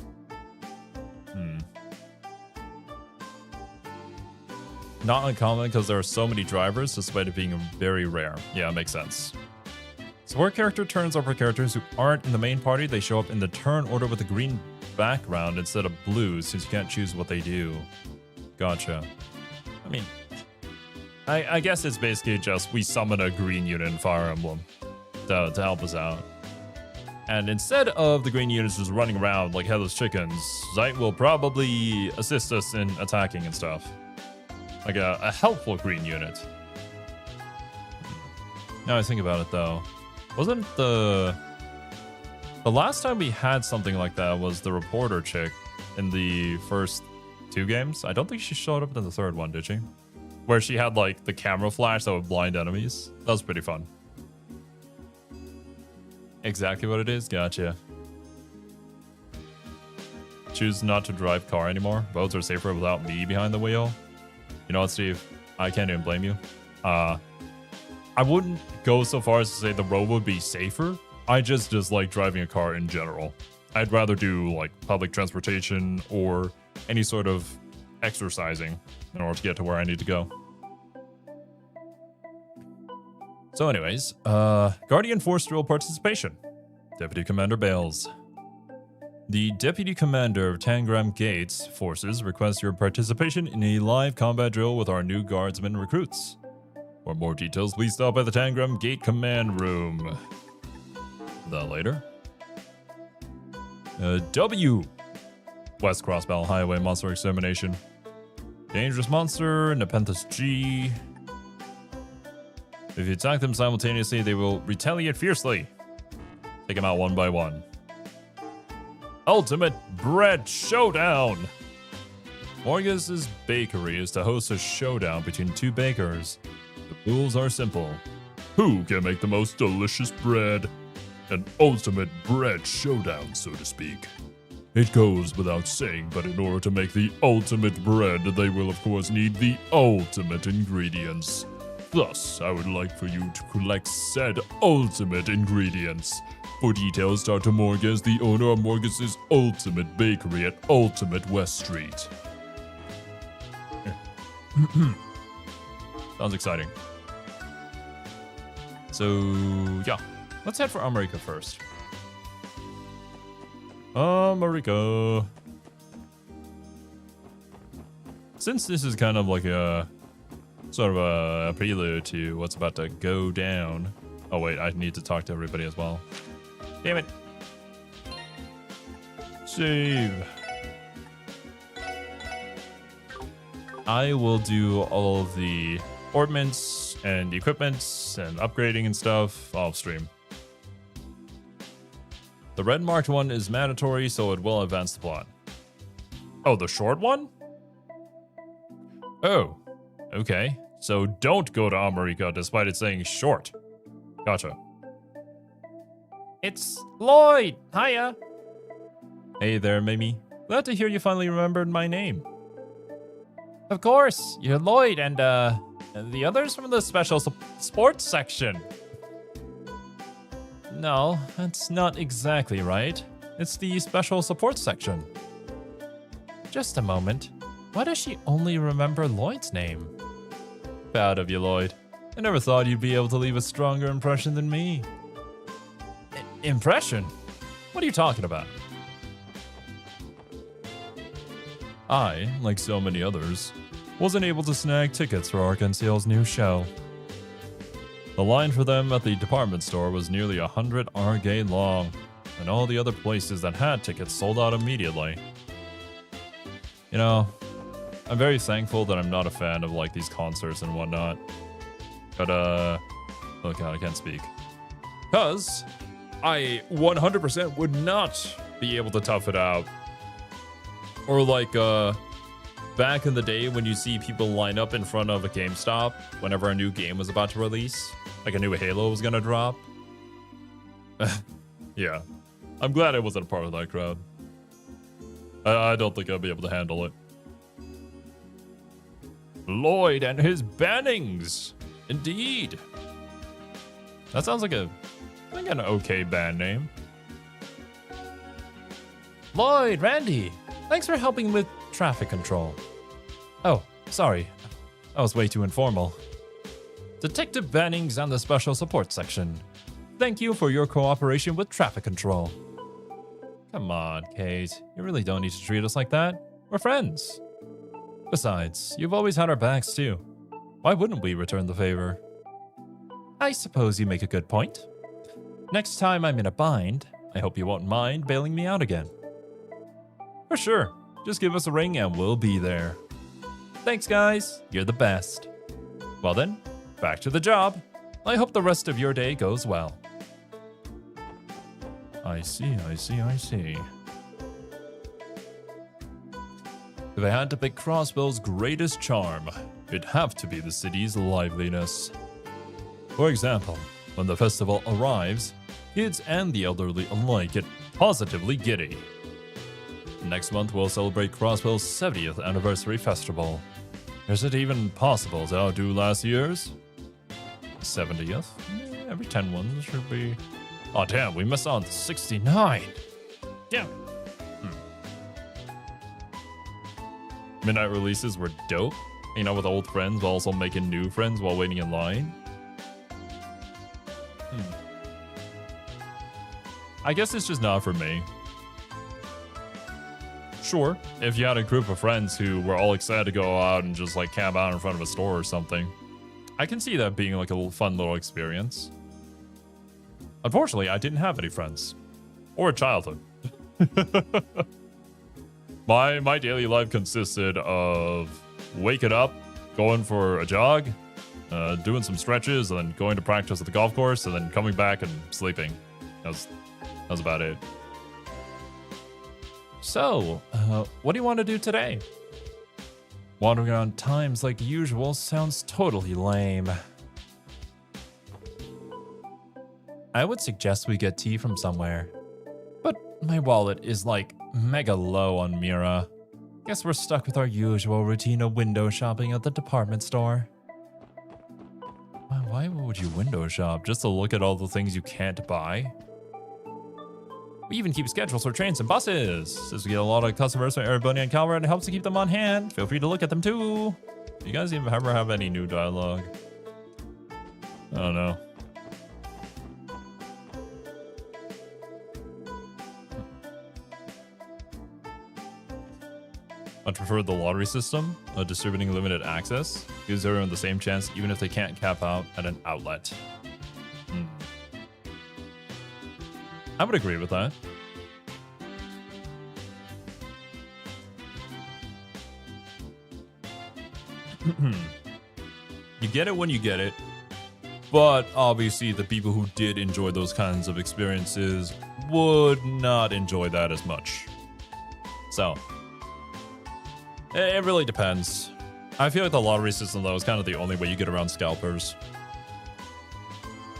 Not uncommon because there are so many drivers despite it being very rare. Yeah, makes sense. Support character turns are for characters who aren't in the main party. They show up in the turn order with a green background instead of blue since you can't choose what they do. Gotcha. I mean, I guess it's basically just we summon a green unit in Fire Emblem to help us out. And instead of the green units just running around like headless chickens, Zeit will probably assist us in attacking and stuff. Like a helpful green unit. Now I think about it though. Wasn't the last time we had something like that was the reporter chick in the first 2 games? I don't think she showed up in the 3rd one, did she? Where she had like the camera flash that would blind enemies. That was pretty fun. Exactly what it is? Gotcha. Choose not to drive car anymore. Boats are safer without me behind the wheel. You know what, Steve? I can't even blame you. I wouldn't go so far as to say the road would be safer. I just dislike driving a car in general. I'd rather do like public transportation or any sort of exercising in order to get to where I need to go. So anyways, Guardian Force Drill participation. Deputy Commander Bales. The Deputy Commander of Tangram Gates Forces requests your participation in a live combat drill with our new guardsmen recruits. For more details, please stop by the Tangram Gate Command Room. That later. W. West Crossbell Highway Monster Extermination. Dangerous Monster, Nepenthes G. If you attack them simultaneously, they will retaliate fiercely. Take them out one by one. Ultimate Bread Showdown! Morgus' Bakery is to host a showdown between 2 bakers. The rules are simple. Who can make the most delicious bread? An ultimate bread showdown, so to speak. It goes without saying, but in order to make the ultimate bread, they will of course need the ultimate ingredients. Thus, I would like for you to collect said ultimate ingredients. For details, talk to Morgus, the owner of Morgus' Ultimate Bakery at Ultimate West Street. Sounds exciting. So, yeah. Let's head for America first. America. Since this is kind of like a sort of a prelude to what's about to go down. Oh wait, I need to talk to everybody as well. Damn it. Save. I will do all of the ordnance and equipments and upgrading and stuff off stream. The red marked one is mandatory, so it will advance the plot. Oh, the short one? Oh, okay. So don't go to America despite it saying short. Gotcha. It's Lloyd. Hiya. Hey there, Mimi. Glad to hear you finally remembered my name. Of course, you're Lloyd and the others from the special sports section. No, that's not exactly right. It's the special support section. Just a moment. Why does she only remember Lloyd's name? Bad of you, Lloyd. I never thought you'd be able to leave a stronger impression than me. Impression? What are you talking about? I, like so many others, wasn't able to snag tickets for Arkansas's new show. The line for them at the department store was nearly 100 Argay long, and all the other places that had tickets sold out immediately. You know, I'm very thankful that I'm not a fan of like these concerts and whatnot. But oh god, I can't speak. Cause I 100% would not be able to tough it out. Or like back in the day when you see people line up in front of a GameStop whenever a new game was about to release, like a new Halo was gonna drop. Yeah, I'm glad I wasn't a part of that crowd. I don't think I'll be able to handle it. Lloyd and his bannings. Indeed. That sounds like I think an okay band name. Lloyd, Randy, thanks for helping with traffic control. Oh, sorry. I was way too informal. Detective Bannings and the Special Support Section. Thank you for your cooperation with traffic control. Come on, Kate. You really don't need to treat us like that. We're friends. Besides, you've always had our backs too. Why wouldn't we return the favor? I suppose you make a good point. Next time I'm in a bind, I hope you won't mind bailing me out again. For sure. Just give us a ring and we'll be there. Thanks, guys. You're the best. Well then, back to the job. I hope the rest of your day goes well. I see. If I had to pick Crossbell's greatest charm, it'd have to be the city's liveliness. For example, when the festival arrives, kids and the elderly alike get positively giddy. Next month, we'll celebrate Crossbell's 70th anniversary festival. Is it even possible to outdo last year's? 70th? Every 10 ones should be... Oh damn, we missed on 69! Damn! Midnight releases were dope. Hanging out with old friends while also making new friends while waiting in line. I guess it's just not for me. Sure, if you had a group of friends who were all excited to go out and just like camp out in front of a store or something, I can see that being like a little fun little experience. Unfortunately, I didn't have any friends. Or a childhood. My daily life consisted of waking up, going for a jog, doing some stretches, and then going to practice at the golf course, and then coming back and sleeping. That was about it. So, what do you want to do today? Wandering around times like usual sounds totally lame. I would suggest we get tea from somewhere. But my wallet is like mega low on Mira. Guess we're stuck with our usual routine of window shopping at the department store. Why would you window shop? Just to look at all the things you can't buy? We even keep schedules for trains and buses. Since we get a lot of customers from Erebony and Calvert, it helps to keep them on hand. Feel free to look at them too. You guys even ever have any new dialogue? I don't know. I prefer the lottery system, distributing limited access. Gives everyone the same chance even if they can't cap out at an outlet. I would agree with that. You get it when you get it. But obviously, the people who did enjoy those kinds of experiences would not enjoy that as much. So, it really depends. I feel like the lottery system, though, is kind of the only way you get around scalpers.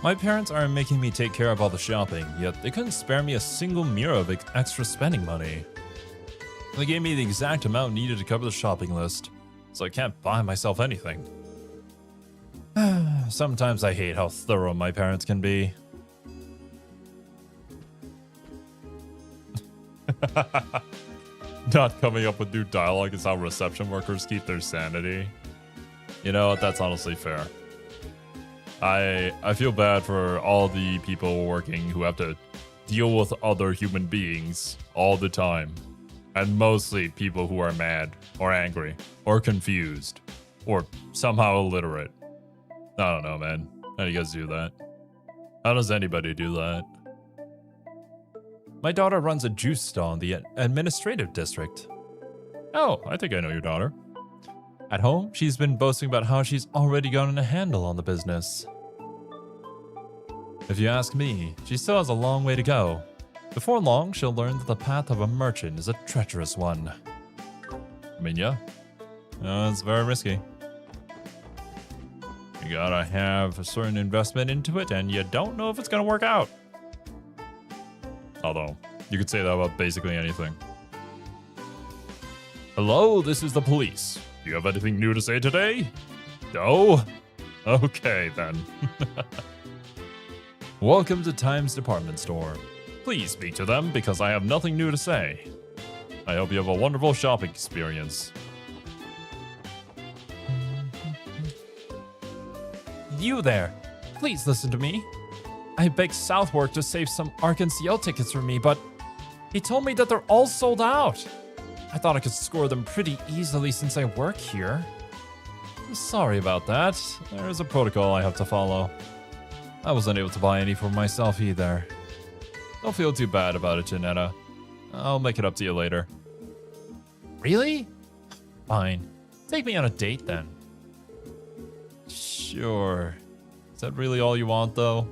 My parents are making me take care of all the shopping, yet they couldn't spare me a single mirror of extra spending money. They gave me the exact amount needed to cover the shopping list, so I can't buy myself anything. Sometimes I hate how thorough my parents can be. Not coming up with new dialogue is how reception workers keep their sanity. You know what? That's honestly fair. I feel bad for all the people working who have to deal with other human beings all the time. And mostly people who are mad or angry or confused or somehow illiterate. I don't know, man. How do you guys do that? How does anybody do that? My daughter runs a juice stall in the administrative district. Oh, I think I know your daughter. At home, she's been boasting about how she's already gotten a handle on the business. If you ask me, she still has a long way to go. Before long, she'll learn that the path of a merchant is a treacherous one. I mean, yeah. It's very risky. You gotta have a certain investment into it, and you don't know if it's gonna work out. Although, you could say that about basically anything. Hello, this is the police. Do you have anything new to say today? No? Okay, then. Welcome to Time's department store. Please speak to them because I have nothing new to say. I hope you have a wonderful shopping experience. You there, please listen to me. I begged Southwark to save some Arkansas tickets for me, but he told me that they're all sold out. I thought I could score them pretty easily since I work here. I'm sorry about that. There's a protocol I have to follow. I wasn't able to buy any for myself either. Don't feel too bad about it, Janetta. I'll make it up to you later. Really? Fine. Take me on a date then. Sure. Is that really all you want, though?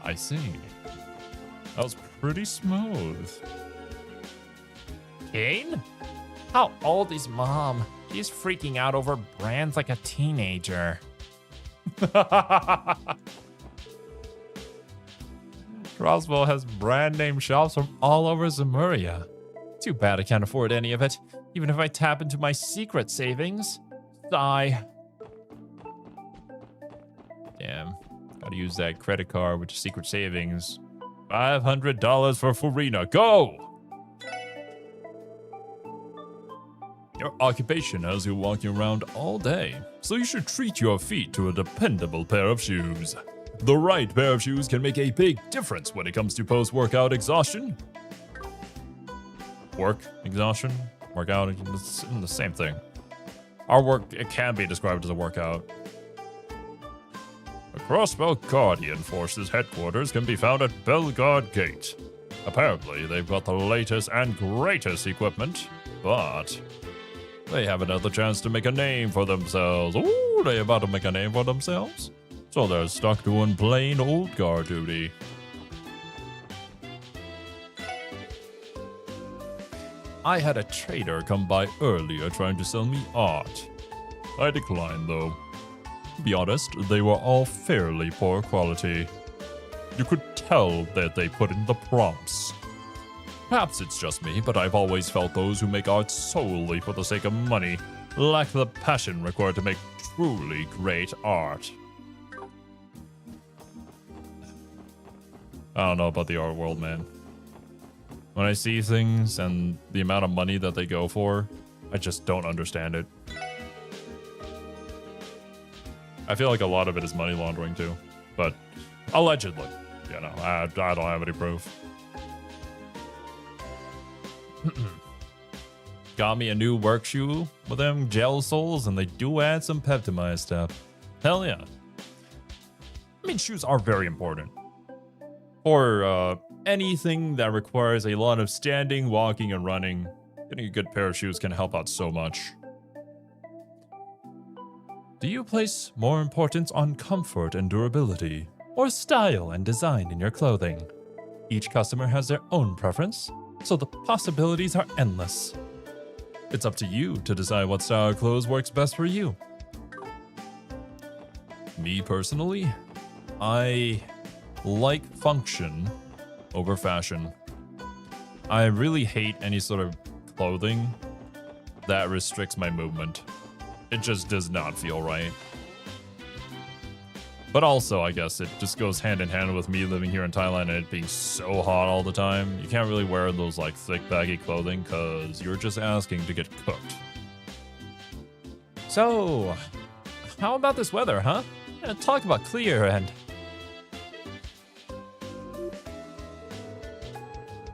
I see. That was pretty smooth. Kane? How old is Mom? She's freaking out over brands like a teenager. Roswell has brand name shops from all over Zemuria. Too bad I can't afford any of it, even if I tap into my secret savings. Sigh. Damn. Gotta use that credit card with secret savings. $500 for Farina. Go! Your occupation has you walking around all day, so you should treat your feet to a dependable pair of shoes. The right pair of shoes can make a big difference when it comes to post-workout exhaustion. Work exhaustion? Workout, it's the same thing. Our work, it can be described as a workout. The Crossbow Guardian Force's headquarters can be found at Bellegarde Gate. Apparently, they've got the latest and greatest equipment, but they haven't had the chance to make a name for themselves. Ooh, they about to make a name for themselves? So they're stuck doing plain old guard duty. I had a trader come by earlier trying to sell me art. I declined though. To be honest, they were all fairly poor quality. You could tell that they put in the prompts. Perhaps it's just me, but I've always felt those who make art solely for the sake of money lack the passion required to make truly great art. I don't know about the art world, man. When I see things and the amount of money that they go for, I just don't understand it. I feel like a lot of it is money laundering too, but allegedly, you know, I don't have any proof. Got me a new work shoe with them gel soles, and they do add some pep to my step. Hell yeah. I mean, shoes are very important. For anything that requires a lot of standing, walking, and running, Getting a good pair of shoes can help out so much. Do you place more importance on comfort and durability, or style and design in your clothing? Each customer has their own preference, so the possibilities are endless. It's up to you to decide what style of clothes works best for you. Me personally, I like function over fashion. I really hate any sort of clothing that restricts my movement. It just does not feel right. But also, I guess it just goes hand in hand with me living here in Thailand and it being so hot all the time. You can't really wear those like thick baggy clothing because you're just asking to get cooked. So, how about this weather, huh? Talk about clear and...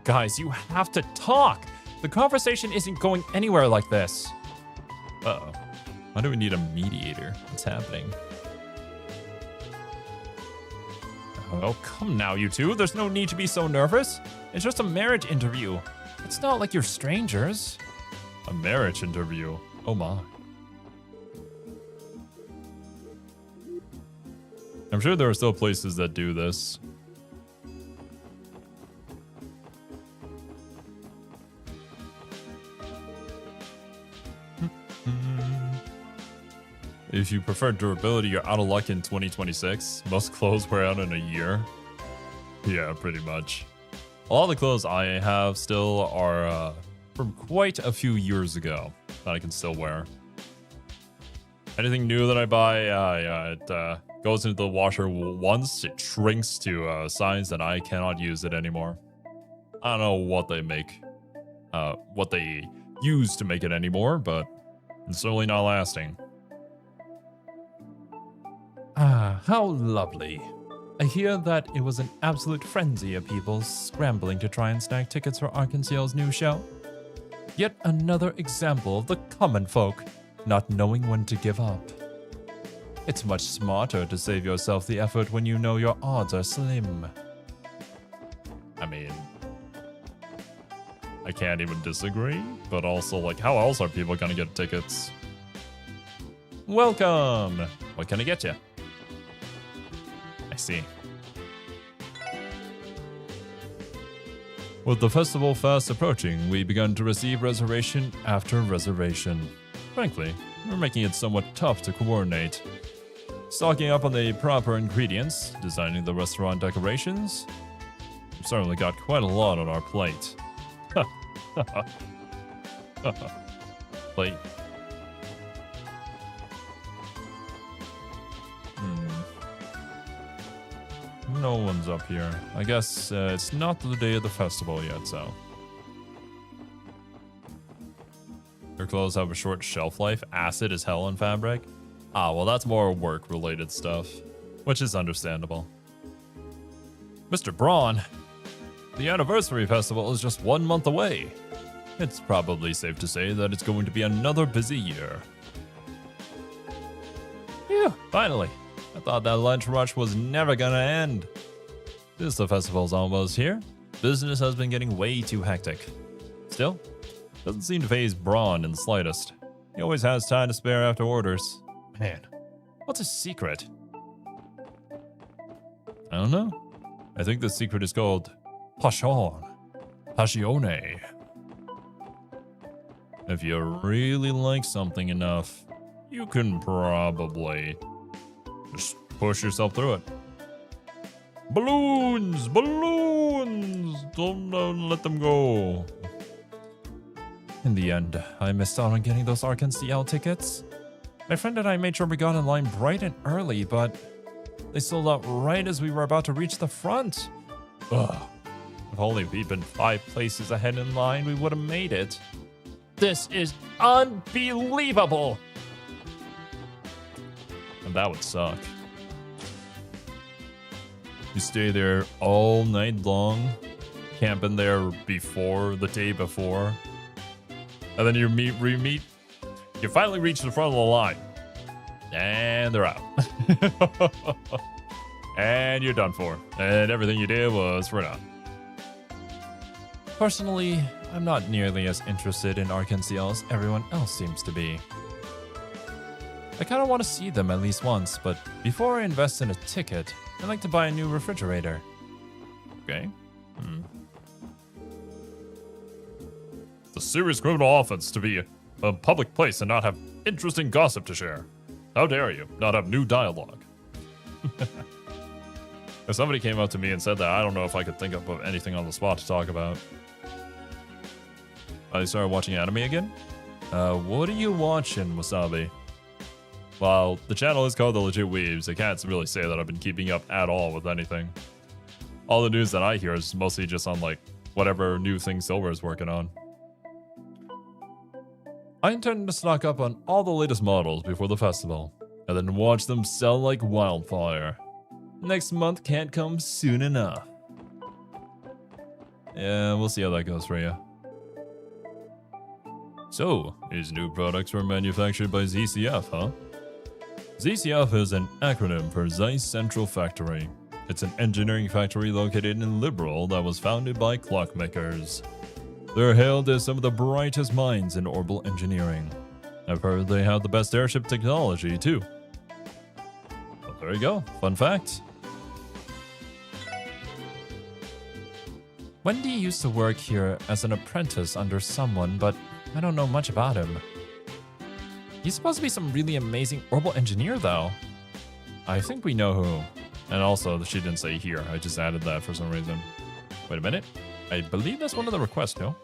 Guys, you have to talk! The conversation isn't going anywhere like this. Uh-oh. Why do we need a mediator? What's happening? Oh, come now, you two. There's no need to be so nervous. It's just a marriage interview. It's not like you're strangers. A marriage interview? Oh my. I'm sure there are still places that do this. If you prefer durability, you're out of luck in 2026. Most clothes wear out in a year. Yeah, pretty much. A lot of the clothes I have still are from quite a few years ago that I can still wear. Anything new that I buy, it goes into the washer once, it shrinks to a size that I cannot use it anymore. I don't know what they make, what they use to make it anymore, but it's certainly not lasting. Ah, how lovely. I hear that it was an absolute frenzy of people scrambling to try and snag tickets for Arkansas's new show. Yet another example of the common folk not knowing when to give up. It's much smarter to save yourself the effort when you know your odds are slim. I mean, I can't even disagree, but also, like, how else are people gonna get tickets? Welcome! What can I get you? I see. With the festival fast approaching, we began to receive reservation after reservation. Frankly, we're making it somewhat tough to coordinate. Stocking up on the proper ingredients, designing the restaurant decorations. We've certainly got quite a lot on our plate. Plate. No one's up here. I guess it's not the day of the festival yet, so. Their clothes have a short shelf life. Acid is hell in fabric. Ah, well, that's more work-related stuff, which is understandable. Mr. Braun, the anniversary festival is just 1 month away. It's probably safe to say that it's going to be another busy year. Phew, finally. I thought that lunch rush was never gonna end. Since the festival's almost here, business has been getting way too hectic. Still, doesn't seem to faze Braun in the slightest. He always has time to spare after orders. Man, what's his secret? I don't know. I think the secret is called Passion. Passione. If you really like something enough, you can probably just push yourself through it. Balloons! Balloons! Don't let them go. In the end, I missed out on getting those Arkansas tickets. My friend and I made sure we got in line bright and early, but they sold out right as we were about to reach the front. Ugh. If only we'd been 5 places ahead in line, we would have made it. This is unbelievable! And that would suck. You stay there all night long, camping there before the day before, and then you you finally reach the front of the line, and they're out. And you're done for, and everything you did was for naught. Personally, I'm not nearly as interested in Arkansas as everyone else seems to be. I kind of want to see them at least once, but before I invest in a ticket, I'd like to buy a new refrigerator. Okay. It's a serious criminal offense to be a public place and not have interesting gossip to share. How dare you not have new dialogue? If somebody came up to me and said that, I don't know if I could think of anything on the spot to talk about. I started watching anime again? What are you watching, Wasabi? Well, the channel is called The Legit Weebs. I can't really say that I've been keeping up at all with anything. All the news that I hear is mostly just on, like, whatever new thing Silver is working on. I intend to stock up on all the latest models before the festival, and then watch them sell like wildfire. Next month can't come soon enough. Yeah, we'll see how that goes for you. So, these new products were manufactured by ZCF, huh? ZCF is an acronym for Zeiss Central Factory. It's an engineering factory located in Liberal that was founded by clockmakers. They're hailed as some of the brightest minds in orbital engineering. I've heard they have the best airship technology, too. Well, there you go. Fun fact. Wendy used to work here as an apprentice under someone, but I don't know much about him. He's supposed to be some really amazing orbital engineer, though. I think we know who. And also, she didn't say here. I just added that for some reason. Wait a minute. I believe that's one of the requests, no?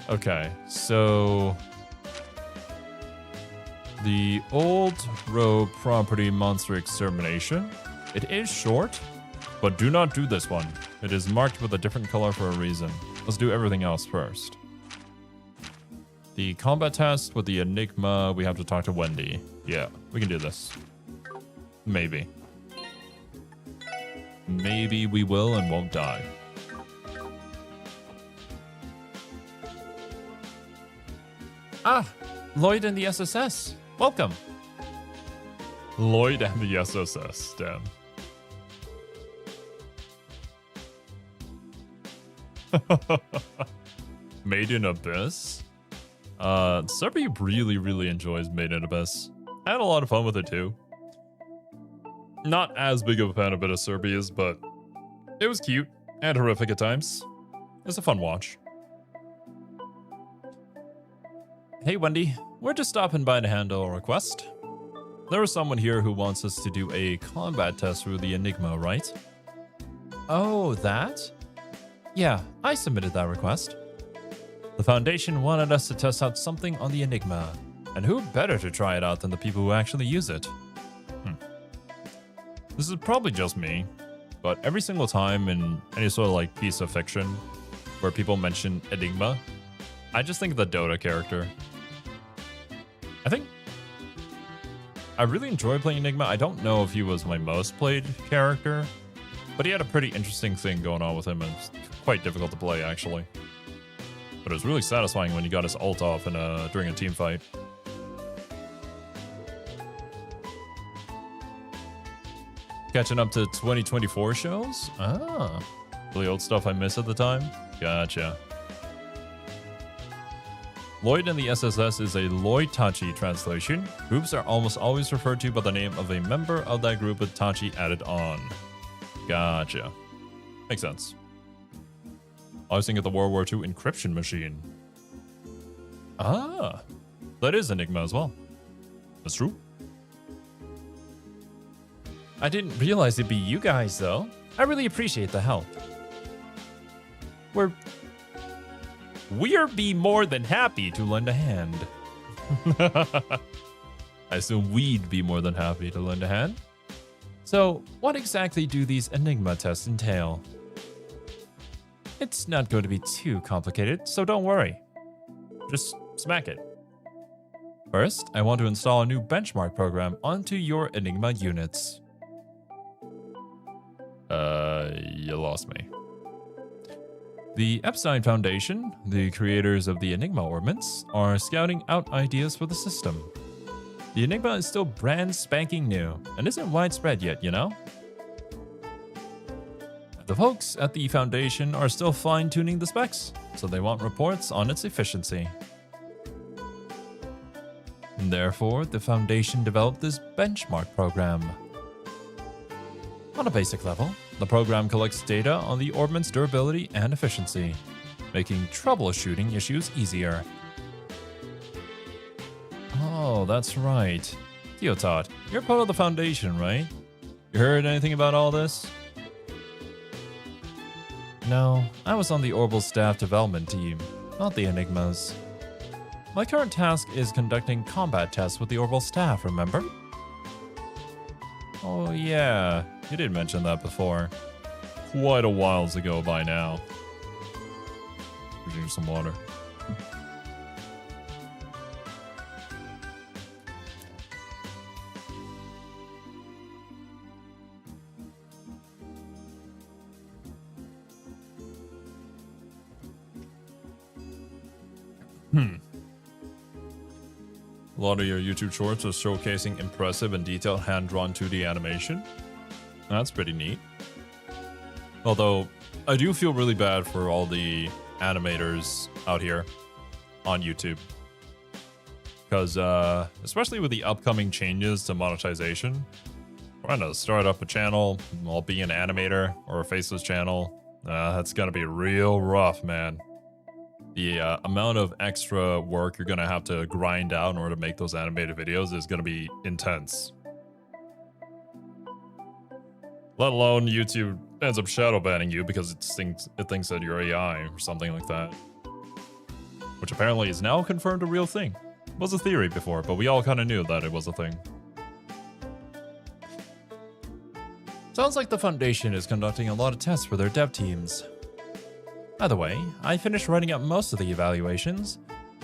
Okay, so... the Old Row Property Monster Extermination. It is short, but do not do this one. It is marked with a different color for a reason. Let's do everything else first. The combat test with the Enigma, we have to talk to Wendy. Yeah, we can do this. Maybe. Maybe we will and won't die. Ah, Lloyd and the SSS. Welcome. Lloyd and the SSS, damn. Made in Abyss? Serby really enjoys Made in Abyss. I had a lot of fun with it too. Not as big of a fan of it as Serby is, but it was cute and horrific at times. It's a fun watch. Hey Wendy, we're just stopping by to handle a request. There is someone here who wants us to do a combat test through the Enigma, right? Oh, that? Yeah, I submitted that request. The Foundation wanted us to test out something on the Enigma, and who better to try it out than the people who actually use it? This is probably just me, but every single time in any sort of like piece of fiction where people mention Enigma, I just think of the Dota character. I really enjoyed playing Enigma. I don't know if he was my most played character, but he had a pretty interesting thing going on with him, and it's quite difficult to play actually. But it was really satisfying when you got his ult off in during a team fight. Catching up to 2024 shows? Ah, really old stuff I missed at the time? Gotcha. Lloyd and the SSS is a Lloyd Tachi translation. Groups are almost always referred to by the name of a member of that group with Tachi added on. Gotcha. Makes sense. I was thinking of the World War II encryption machine. Ah, that is Enigma as well. That's true. I didn't realize it'd be you guys, though. I really appreciate the help. We'd be more than happy to lend a hand. I assume we'd be more than happy to lend a hand. So, what exactly do these Enigma tests entail? It's not going to be too complicated, so don't worry. Just smack it. First, I want to install a new benchmark program onto your Enigma units. You lost me. The Epstein Foundation, the creators of the Enigma ordnance, are scouting out ideas for the system. The Enigma is still brand spanking new and isn't widespread yet, you know? The folks at the Foundation are still fine-tuning the specs, so they want reports on its efficiency. And therefore, the Foundation developed this benchmark program. On a basic level, the program collects data on the orbment's durability and efficiency, making troubleshooting issues easier. Oh, that's right. Theotot, you're part of the Foundation, right? You heard anything about all this? No, I was on the Orbital Staff Development Team, not the Enigmas. My current task is conducting combat tests with the Orbital Staff, remember? Oh yeah, you did mention that before. Quite a while ago by now. Drink some water. A lot of your YouTube shorts are showcasing impressive and detailed hand-drawn 2D animation. That's pretty neat. Although, I do feel really bad for all the animators out here on YouTube. Because, especially with the upcoming changes to monetization, trying to start up a channel while being an animator or a faceless channel, that's gonna be real rough, man. The amount of extra work you're going to have to grind out in order to make those animated videos is going to be intense. Let alone YouTube ends up shadow banning you because it thinks that you're AI or something like that. Which apparently is now confirmed a real thing. It was a theory before, but we all kind of knew that it was a thing. Sounds like the Foundation is conducting a lot of tests for their dev teams. By the way, I finished writing up most of the evaluations,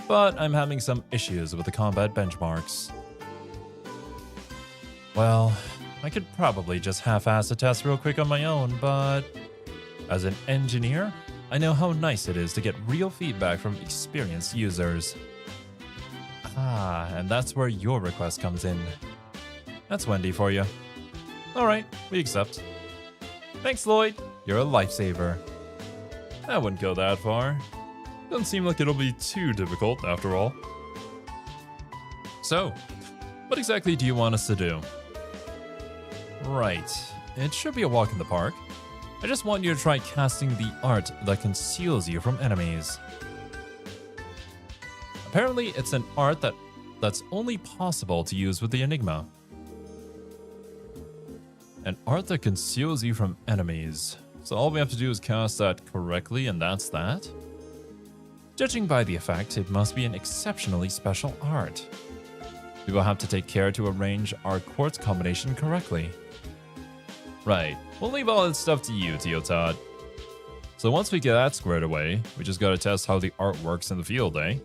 but I'm having some issues with the combat benchmarks. Well, I could probably just half-ass a test real quick on my own, but as an engineer, I know how nice it is to get real feedback from experienced users. Ah, and that's where your request comes in. That's Wendy for you. Alright, we accept. Thanks, Lloyd. You're a lifesaver. I wouldn't go that far. Doesn't seem like it'll be too difficult, after all. So, what exactly do you want us to do? Right, it should be a walk in the park. I just want you to try casting the art that conceals you from enemies. Apparently, it's an art that's only possible to use with the Enigma. An art that conceals you from enemies. So all we have to do is cast that correctly, and that's that? Judging by the effect, it must be an exceptionally special art. We will have to take care to arrange our quartz combination correctly. Right, we'll leave all that stuff to you, Teotot. So once we get that squared away, we just gotta test how the art works in the field, eh?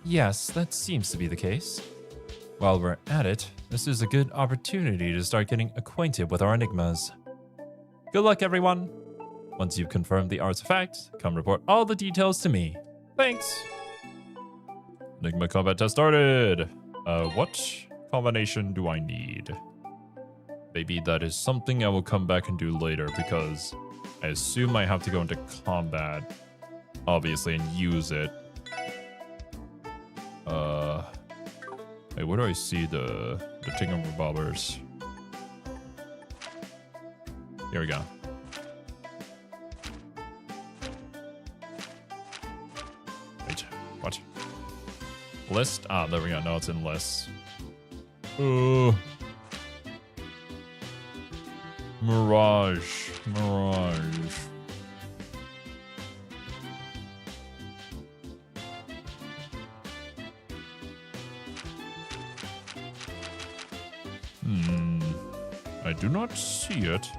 Yes, that seems to be the case. While we're at it, this is a good opportunity to start getting acquainted with our Enigmas. Good luck, everyone. Once you've confirmed the art's effect, come report all the details to me. Thanks. Enigma combat test started. What combination do I need? Maybe that is something I will come back and do later because I assume I have to go into combat, obviously, and use it. Wait, where do I see the tingamabobbers? Here we go. Wait, what? List? Ah, there we go. No, it's in lists. Mirage. I do not see it.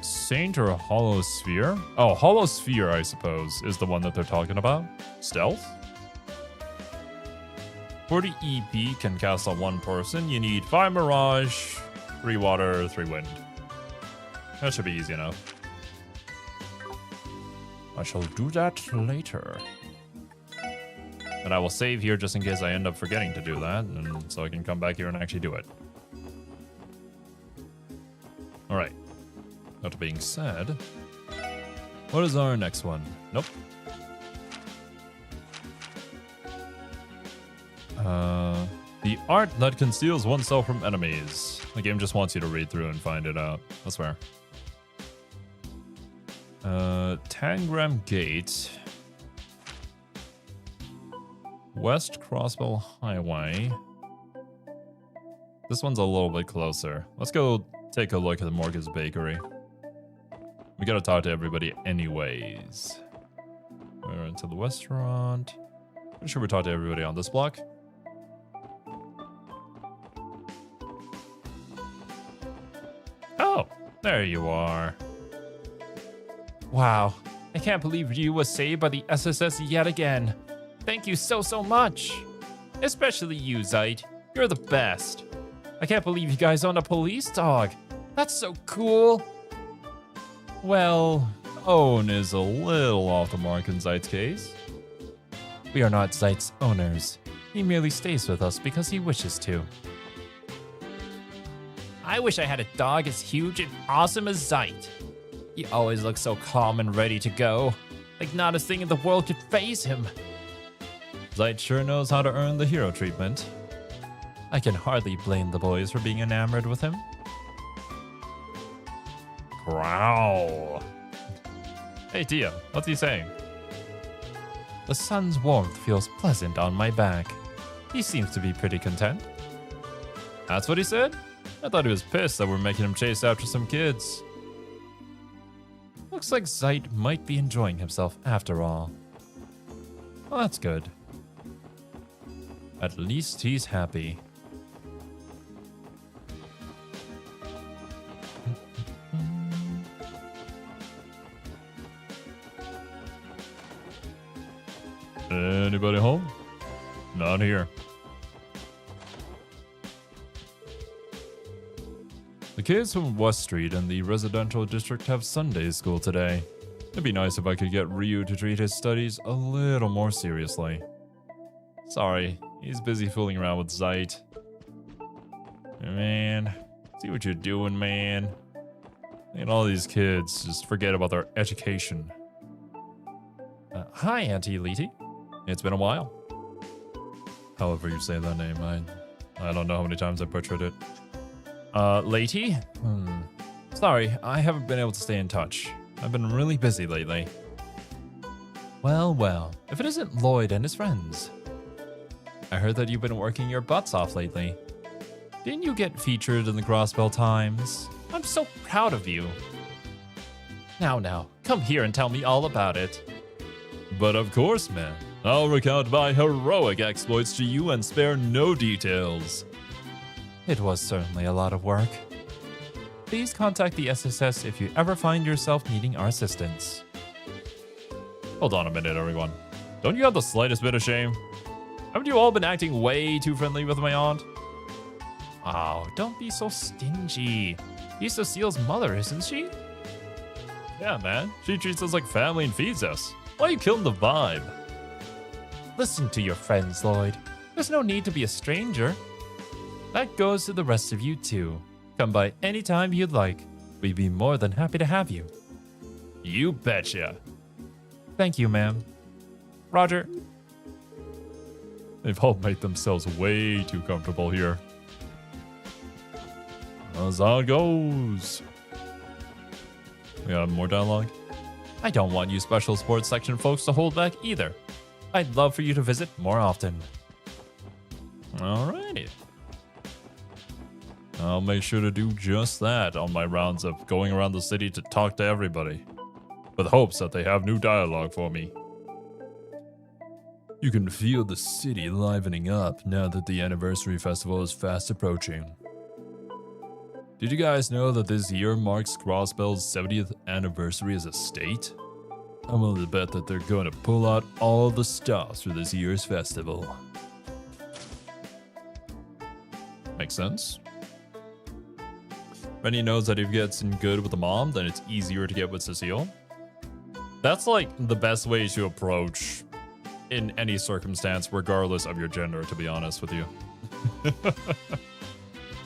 Saint or a hollow sphere? Oh, hollow sphere, I suppose, is the one that they're talking about. Stealth? 40 EP can cast on one person. You need 5 Mirage, 3 Water, 3 Wind. That should be easy enough. I shall do that later. And I will save here just in case I end up forgetting to do that, and so I can come back here and actually do it. Alright. That being said, what is our next one? Nope. The art that conceals oneself from enemies. The game just wants you to read through and find it out. I swear. Tangram Gate. West Crossbell Highway. This one's a little bit closer. Let's go take a look at the Morgan's Bakery. We gotta talk to everybody anyways. We're into the restaurant. Pretty sure we talked to everybody on this block. Oh, there you are. Wow, I can't believe you was saved by the SSS yet again. Thank you so much. Especially you, Zeit. You're the best. I can't believe you guys own a police dog. That's so cool. Well, own is a little off the mark in Zeit's case. We are not Zeit's owners. He merely stays with us because he wishes to. I wish I had a dog as huge and awesome as Zeit. He always looks so calm and ready to go. Like not a thing in the world could faze him. Zeit sure knows how to earn the hero treatment. I can hardly blame the boys for being enamored with him. Growl. Hey Tia, what's he saying? The sun's warmth feels pleasant on my back. He seems to be pretty content. That's what he said? I thought he was pissed that we're making him chase after some kids. Looks like Zeit might be enjoying himself after all. Well, that's good. At least he's happy. Anybody home? Not here. The kids from West Street and the residential district have Sunday school today. It'd be nice if I could get Ryu to treat his studies a little more seriously. Sorry, he's busy fooling around with Zeit. Man, see what you're doing, man. And all these kids just forget about their education. Hi, Auntie Letty. It's been a while. However you say that name, I don't know how many times I butchered it. Letty? Sorry, I haven't been able to stay in touch. I've been really busy lately. Well, if it isn't Lloyd and his friends. I heard that you've been working your butts off lately. Didn't you get featured in the Crossbell Times? I'm so proud of you. Now, come here and tell me all about it. But of course, man. I'll recount my heroic exploits to you and spare no details. It was certainly a lot of work. Please contact the SSS if you ever find yourself needing our assistance. Hold on a minute, everyone. Don't you have the slightest bit of shame? Haven't you all been acting way too friendly with my aunt? Oh, don't be so stingy. She's Cecile's mother, isn't she? Yeah, man. She treats us like family and feeds us. Why are you killing the vibe? Listen to your friends, Lloyd. There's no need to be a stranger. That goes to the rest of you, too. Come by anytime you'd like. We'd be more than happy to have you. You betcha. Thank you, ma'am. Roger. They've all made themselves way too comfortable here. That's how it goes. We have more dialogue. I don't want you special sports section folks to hold back either. I'd love for you to visit more often. Alrighty. I'll make sure to do just that on my rounds of going around the city to talk to everybody, with hopes that they have new dialogue for me. You can feel the city livening up now that the anniversary festival is fast approaching. Did you guys know that this year marks Crossbell's 70th anniversary as a state? I'm willing to bet that they're going to pull out all the stops for this year's festival. Makes sense. Rennie knows that if he gets in good with the mom, then it's easier to get with Cecile. That's like the best way to approach in any circumstance, regardless of your gender, to be honest with you.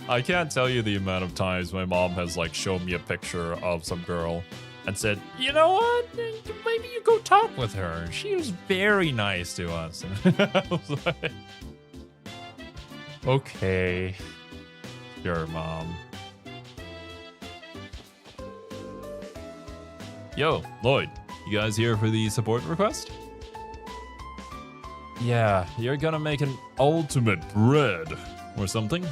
I can't tell you the amount of times my mom has like shown me a picture of some girl and said, you know what, maybe you go talk with her. She was very nice to us. I was like, okay, sure, mom. Yo, Lloyd, you guys here for the support request? Yeah, you're gonna make an ultimate bread or something.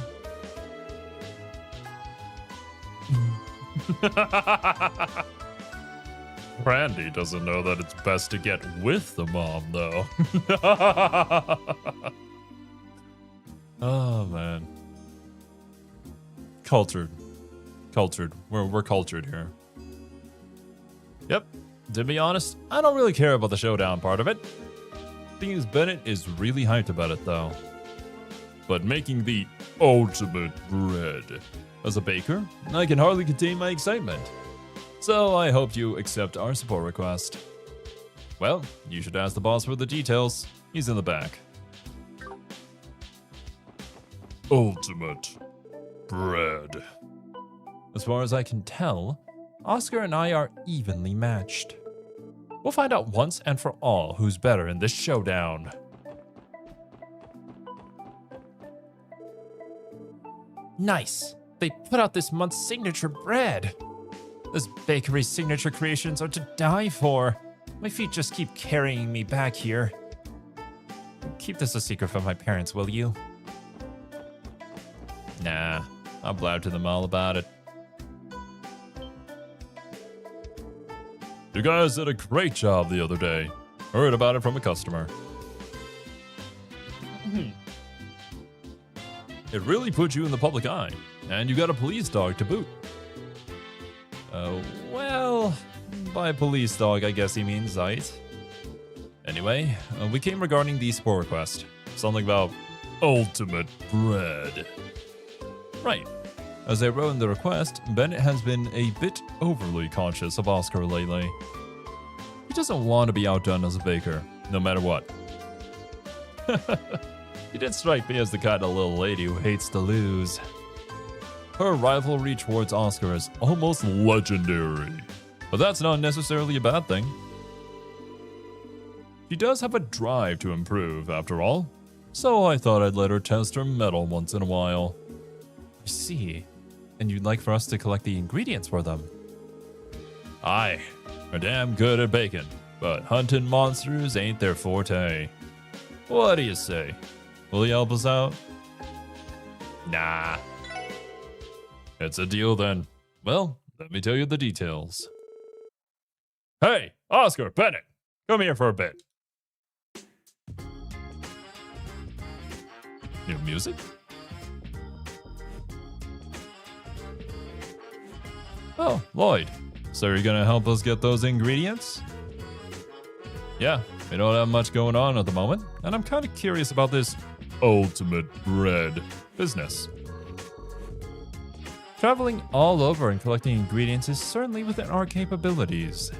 Randy doesn't know that it's best to get with the mom, though. Oh, man. Cultured. Cultured. We're cultured here. Yep. To be honest, I don't really care about the showdown part of it. Thing is, Bennett is really hyped about it, though. But making the ultimate bread. As a baker, I can hardly contain my excitement. So I hope you accept our support request. Well, you should ask the boss for the details. He's in the back. Ultimate bread. As far as I can tell, Oscar and I are evenly matched. We'll find out once and for all who's better in this showdown. Nice. They put out this month's signature bread. This bakery's signature creations are to die for. My feet just keep carrying me back here. Keep this a secret from my parents, will you? Nah, I'll blab to them all about it. You guys did a great job the other day. Heard about it from a customer. It really put you in the public eye, and you got a police dog to boot. Well, by police dog, I guess he means Zeit. Anyway, we came regarding the support request. Something about ultimate bread. Right. As I wrote in the request, Bennett has been a bit overly conscious of Oscar lately. He doesn't want to be outdone as a baker, no matter what. He didn't strike me as the kind of little lady who hates to lose. Her rivalry towards Oscar is almost legendary, but that's not necessarily a bad thing. She does have a drive to improve, after all, so I thought I'd let her test her mettle once in a while. I see. And you'd like for us to collect the ingredients for them? Aye, we're damn good at baking, but hunting monsters ain't their forte. What do you say? Will you help us out? Nah. It's a deal then. Well, let me tell you the details. Hey, Oscar, Bennett, come here for a bit. New music? Oh, Lloyd. So you're gonna help us get those ingredients? Yeah, we don't have much going on at the moment, and I'm kind of curious about this ultimate bread business. Traveling all over and collecting ingredients is certainly within our capabilities.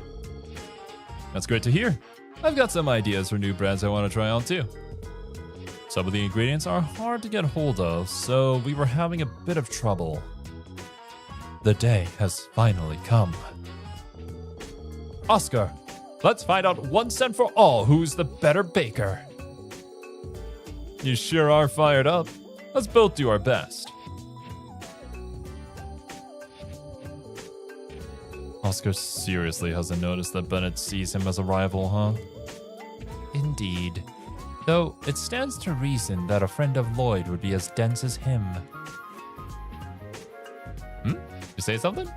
That's great to hear. I've got some ideas for new brands I want to try on too. Some of the ingredients are hard to get hold of, so we were having a bit of trouble. The day has finally come. Oscar, let's find out once and for all who's the better baker. You sure are fired up. Let's both do our best. Oscar seriously hasn't noticed that Bennett sees him as a rival, huh? Indeed. Though it stands to reason that a friend of Lloyd would be as dense as him. You say something?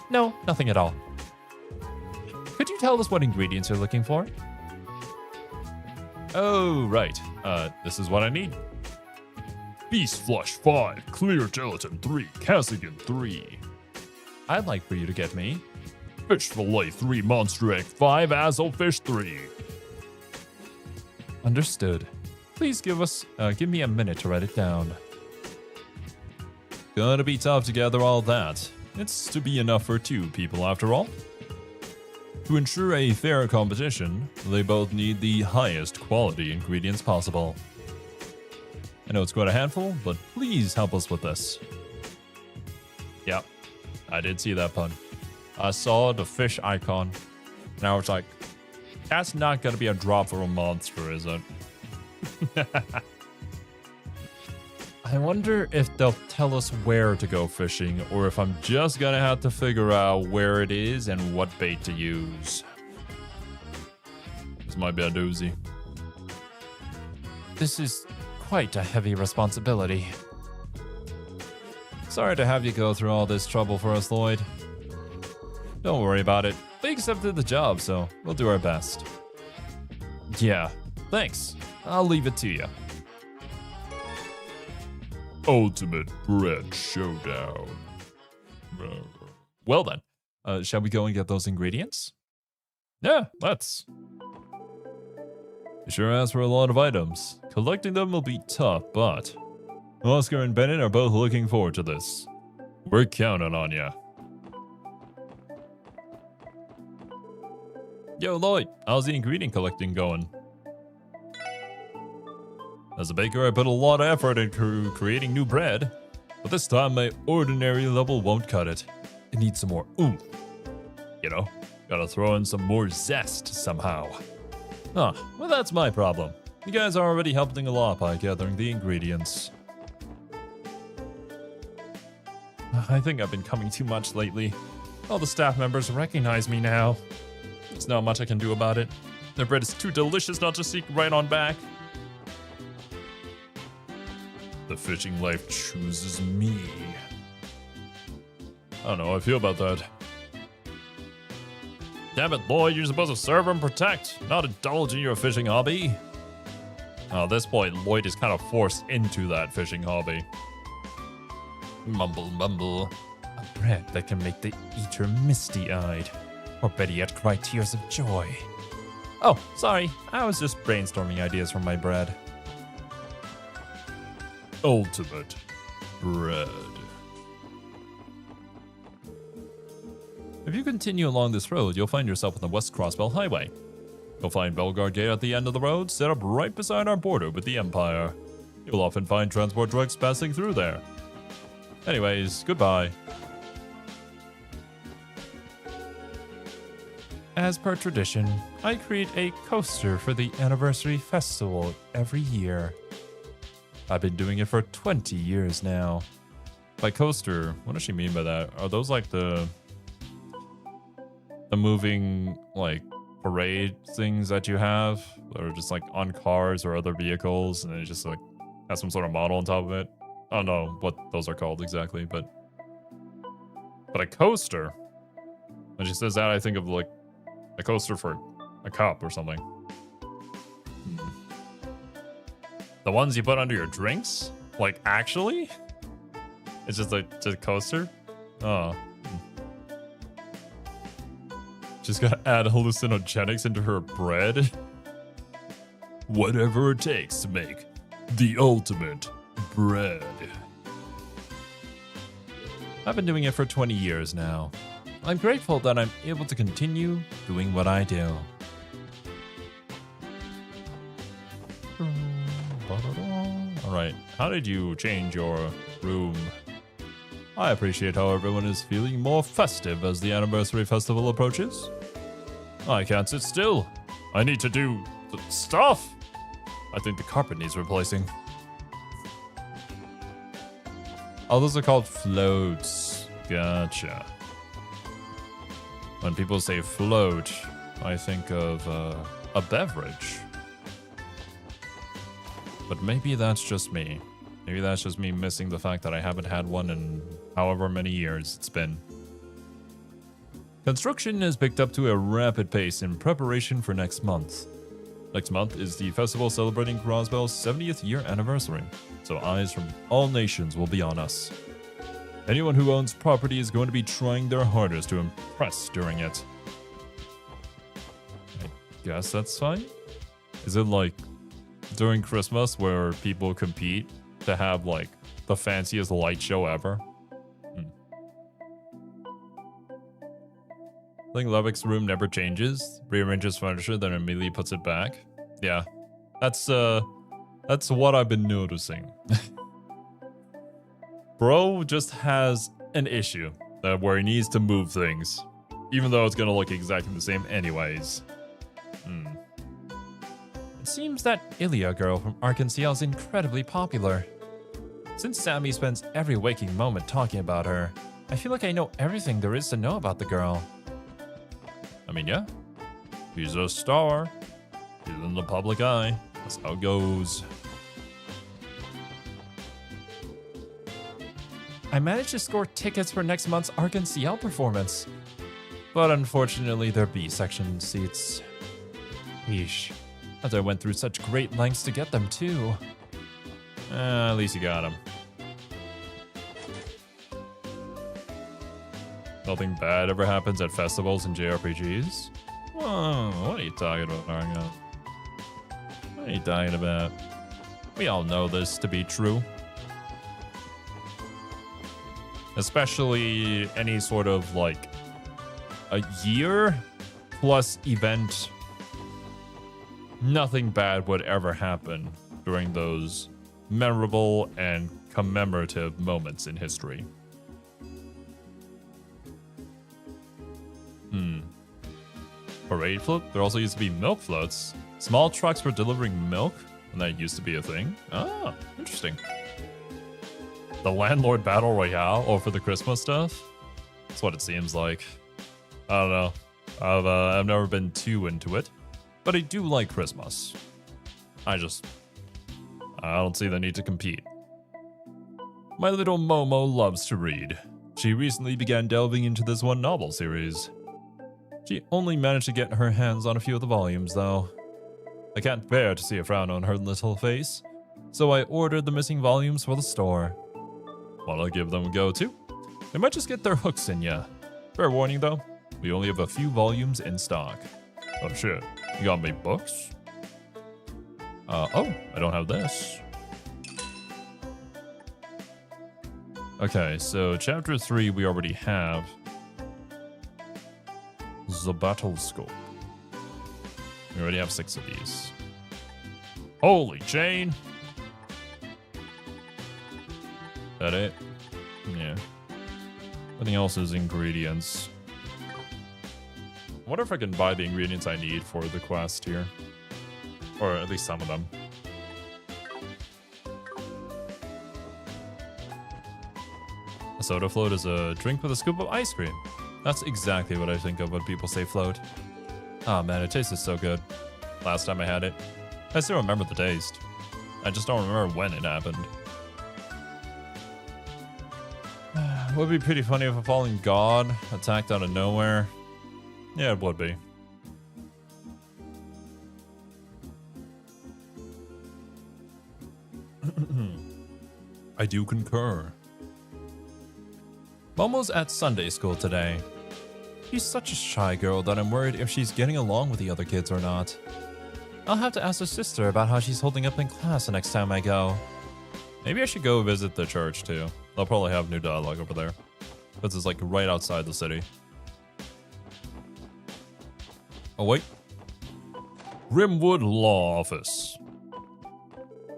No, nothing at all. Could you tell us what ingredients you're looking for? Oh, right. This is what I need. Beast flesh 5, clear gelatin 3, casein 3. I'd like for you to get me fish fillet 3, monster egg 5, azlefish 3. Understood. Please give me a minute to write it down. Gonna be tough to gather all that. It's to be enough for 2 people after all. To ensure a fair competition, they both need the highest quality ingredients possible. I know it's quite a handful, but please help us with this. Yep, I did see that pun. I saw the fish icon, and I was like, that's not gonna be a drop for a monster, is it? I wonder if they'll tell us where to go fishing, or if I'm just gonna have to figure out where it is and what bait to use. This might be a doozy. This is quite a heavy responsibility. Sorry to have you go through all this trouble for us, Lloyd. Don't worry about it. We accepted the job, so we'll do our best. Yeah, thanks. I'll leave it to you. Ultimate Bread Showdown. Well then, shall we go and get those ingredients? Yeah, let's. You sure asked for a lot of items. Collecting them will be tough, but Oscar and Bennett are both looking forward to this. We're counting on ya. Yo, Lloyd, how's the ingredient collecting going? As a baker, I put a lot of effort into creating new bread, but this time my ordinary level won't cut it. It needs some more oomph. You know, gotta throw in some more zest somehow. Ah, well that's my problem. You guys are already helping a lot by gathering the ingredients. I think I've been coming too much lately. All the staff members recognize me now. There's not much I can do about it. Their bread is too delicious not to sneak right on back. The fishing life chooses me. I don't know how I feel about that. Damn it, Lloyd, you're supposed to serve and protect, not indulge in your fishing hobby. At this point, Lloyd is kind of forced into that fishing hobby. Mumble, mumble. A bread that can make the eater misty-eyed. Or better yet, cry tears of joy. Oh, sorry, I was just brainstorming ideas for my bread. Ultimate Bread. If you continue along this road, you'll find yourself on the West Crossbell Highway. You'll find Belgard Gate at the end of the road, set up right beside our border with the Empire. You'll often find transport trucks passing through there. Anyways, goodbye. As per tradition, I create a coaster for the anniversary festival every year. I've been doing it for 20 years now. By coaster, what does she mean by that? Are those like the moving, like, parade things that you have? That are just like on cars or other vehicles, and it just like has some sort of model on top of it? I don't know what those are called exactly, but a coaster. When she says that, I think of like a coaster for a cup or something. The ones you put under your drinks? Like, actually? It's just like, just a coaster? Oh. Just gotta add hallucinogenics into her bread? Whatever it takes to make the ultimate bread. I've been doing it for 20 years now. I'm grateful that I'm able to continue doing what I do. Alright, how did you change your room? I appreciate how everyone is feeling more festive as the anniversary festival approaches. I can't sit still. I need to do stuff. I think the carpet needs replacing. Oh, those are called floats. Gotcha. When people say float, I think of a beverage. But maybe that's just me. Maybe that's just me missing the fact that I haven't had one in however many years it's been. Construction has picked up to a rapid pace in preparation for next month. Next month is the festival celebrating Crossbell's 70th year anniversary, so eyes from all nations will be on us. Anyone who owns property is going to be trying their hardest to impress during it. I guess that's fine. Is it like during Christmas where people compete to have like the fanciest light show ever? I think Levik's room never changes. Rearranges furniture, then immediately puts it back. Yeah, that's what I've been noticing. Bro just has an issue where he needs to move things, even though it's gonna look exactly the same anyways. It seems that Ilya girl from Arkansas is incredibly popular. Since Sammy spends every waking moment talking about her, I feel like I know everything there is to know about the girl. I mean, yeah, she's a star. She's in the public eye. That's how it goes. I managed to score tickets for next month's Arkansas performance, but unfortunately they're B-section seats. Yeesh. As I went through such great lengths to get them too. At least you got them. Nothing bad ever happens at festivals and JRPGs? Oh, what are you talking about, Argo? What are you talking about? We all know this to be true. Especially any sort of like a year plus event. Nothing bad would ever happen during those memorable and commemorative moments in history. Parade float? There also used to be milk floats. Small trucks for delivering milk, and that used to be a thing. Ah, interesting. The landlord battle royale, or for the Christmas stuff? That's what it seems like. I don't know. I've never been too into it, but I do like Christmas. I don't see the need to compete. My little Momo loves to read. She recently began delving into this one novel series. She only managed to get her hands on a few of the volumes, though. I can't bear to see a frown on her little face, so I ordered the missing volumes for the store. Wanna give them a go, too? They might just get their hooks in ya. Fair warning, though, we only have a few volumes in stock. Oh shit, you got me books? Oh, I don't have this. Okay, so chapter 3 we already have. The battle scope. We already have 6 of these. Holy chain! That it? Yeah. Everything else is ingredients. I wonder if I can buy the ingredients I need for the quest here. Or at least some of them. A soda float is a drink with a scoop of ice cream. That's exactly what I think of when people say float. Oh man, it tasted so good. Last time I had it. I still remember the taste. I just don't remember when it happened. Would be pretty funny if a fallen god attacked out of nowhere. Yeah, it would be. I do concur. Momo's at Sunday school today. She's such a shy girl that I'm worried if she's getting along with the other kids or not. I'll have to ask her sister about how she's holding up in class the next time I go. Maybe I should go visit the church too. They'll probably have new dialogue over there. This is like right outside the city. Oh wait. Rimwood Law Office.